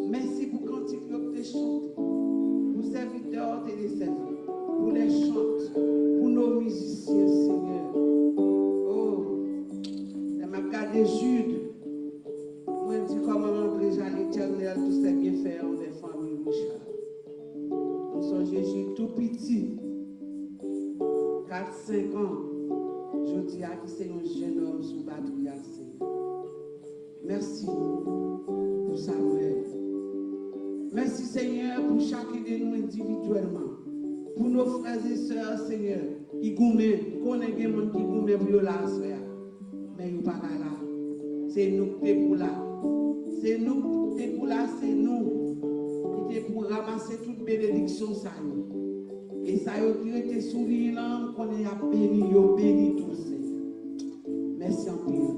Merci pour quand tu as chanté. Pour serviteurs et les serviteurs. Pour les chantes. Pour nos musiciens, Seigneur. Oh, ça m'a gardé Jude. Moi, je dis comment rentrer à l'éternel, tout ce bien fait des familles Richard. Nous sommes Jésus tout petit, 4-5 ans. Je dis à qui c'est un jeune homme sous batterie. Merci pour Samuel. Merci Seigneur pour chacun de nous individuellement. Pour nos frères et sœurs, Seigneur, qui gourmet, qu'on ait des gens qui gourmet pour la soeur. Mais ils ne sont pas là. C'est nous qui sommes pour là. C'est nous qui sommes pour là, c'est nous qui sommes pour ramasser toute bénédiction. Ça. Et ça qui était souri là, qu'on est béni tous, Seigneur. Merci en pile.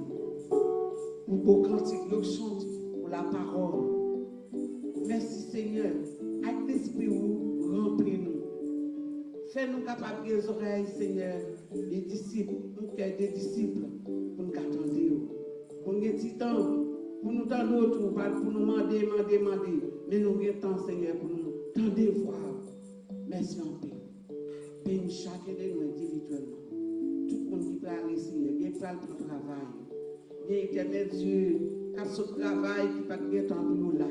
Pour beau cantique, le chant, pour la parole. Merci Seigneur. Avec l'esprit, remplis-nous. Fais-nous capables des oreilles, Seigneur, des disciples, nous cœurs des disciples, pour nous attendre. Pour nous dire temps, pour nous tendre autour, pour nous demander, mais nous avons temps, Seigneur, pour nous tendre voir. Merci en paix. Bénis chacun de nous individuellement. Tout le monde qui peut aller, Seigneur, qui peut aller pour le travail. Bien éternel Dieu, car ce travail qui va bien temps pour nous là.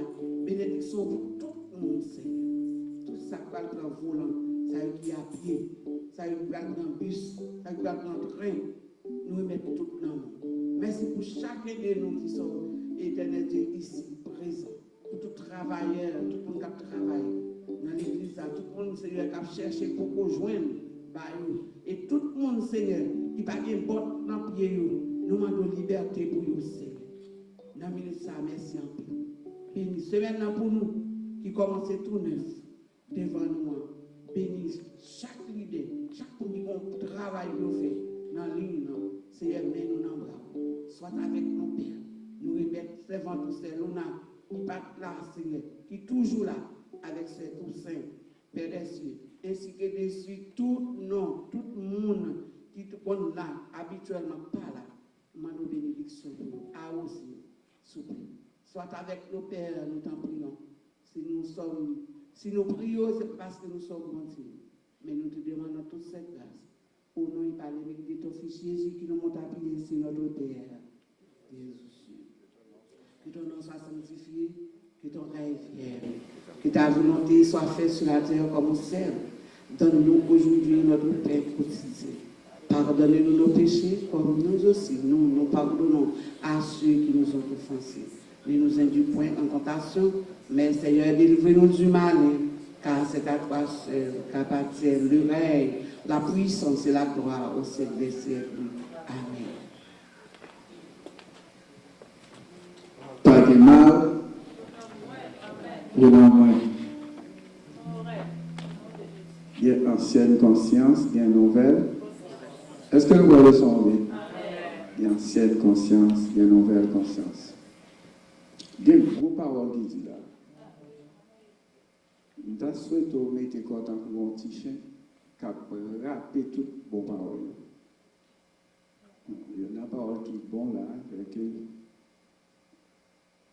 Bénédiction pour tout le monde, Seigneur. Tout ça qui va prendre volant, ça qui est à pied, ça qui va prendre bus, ça qui va prendre train. Nous remettons tout le monde. Merci pour chacun de nous qui sont éternels Dieu ici, présents. Pour tout travailleur, tout le monde qui travaille dans l'église, tout le monde, Seigneur, qui a cherché pour qu'on joigne. Et tout le monde, Seigneur, qui n'a pas de botte dans le pied, nous demandons liberté pour vous, Seigneur. Dans le ministre, merci en paix. Bénis. C'est maintenant pour nous qui commençons tout neuf devant nous. Bénis chaque idée, chaque travail que nous faisons dans la ligne. Seigneur, mais nous n'en bras. Soit avec nos pères. Nous répétons, servant tous ces Luna qui partent là, Seigneur, qui est toujours là avec ses tout saints, Père des cieux, ainsi que des cieux, tout le monde qui est là, habituellement pas là. Nous bénédiction pour nous. À aussi, s'il vous plaît. Soit avec nos pères, nous t'en prions. Si nous prions, c'est parce que nous sommes gentils. Mais nous te demandons toute cette grâce. Au nom et par l'évêque de ton Fils Jésus qui nous monte à prier, c'est notre Père. Jésus. Que ton nom soit sanctifié, que ton règne vienne, que ta volonté soit faite sur la terre comme au ciel. Donne-nous aujourd'hui notre pain quotidien. Pardonnez-nous nos péchés, comme nous aussi, nous pardonnons à ceux qui nous ont offensés. Ne nous induis point en tentation, mais Seigneur, délivre-nous du mal, car c'est à toi seul qu'appartient le règne, la puissance et la gloire au siècle des siècles. Amen. Pas de mal, moins. Il y a ancienne conscience, il y a nouvelle. Est-ce que nous voyons le son? Il y a ancienne conscience, il y a nouvelle conscience. Il y a vos paroles qui disent là. Nous avons souhaité mettre le corps dans un petit chien qui a rappelé toutes vos paroles. Il y a une parole qui est bonne là, que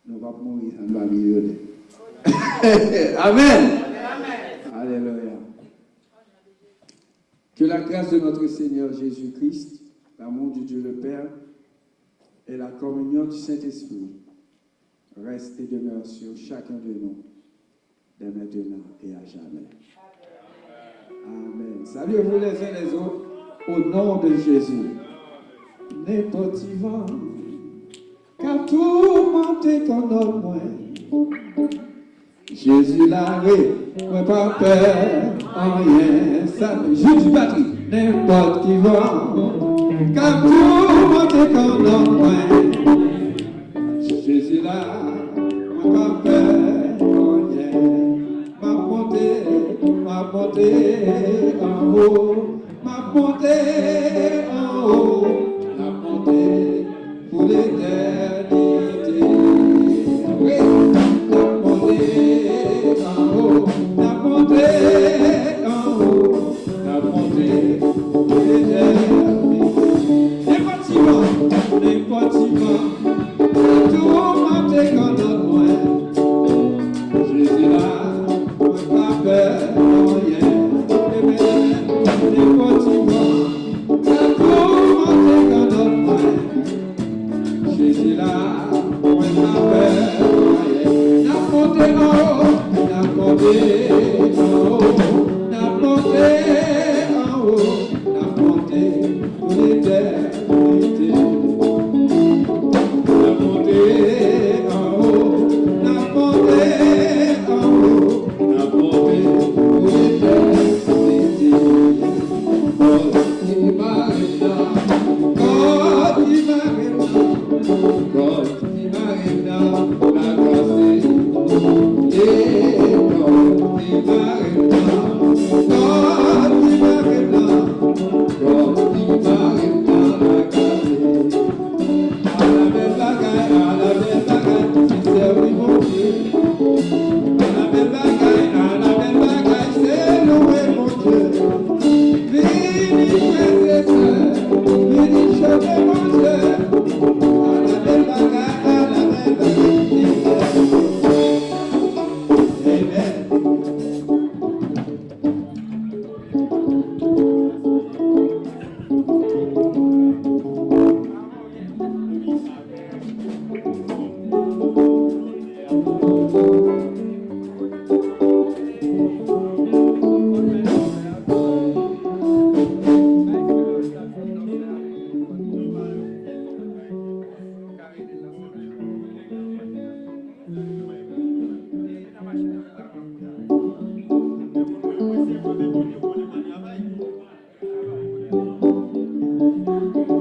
nous ne va pas mourir sans la vie. Amen. Alléluia. Que la grâce de notre Seigneur Jésus-Christ, l'amour de Dieu le Père et la communion du Saint-Esprit reste et demeure sur chacun de nous, dès maintenant et à jamais. Amen. Saluez-vous les uns les autres au nom de Jésus. N'importe vent, car tout monte comme notre moins. Jésus l'a moi pas peur, en rien. Ça, joue du batterie. N'importe qui vent, car tout monte comme notre moins. Jésus là, moi pas peur, en rien. M'a monté en haut, m'a monté en haut, m'a monté pour l'éternité. Oui, m'a monté en haut, m'a monté en haut, m'a monté pour l'éternité. N'importe tout monté comme notre moins. Jésus là. Jésus là, moi God,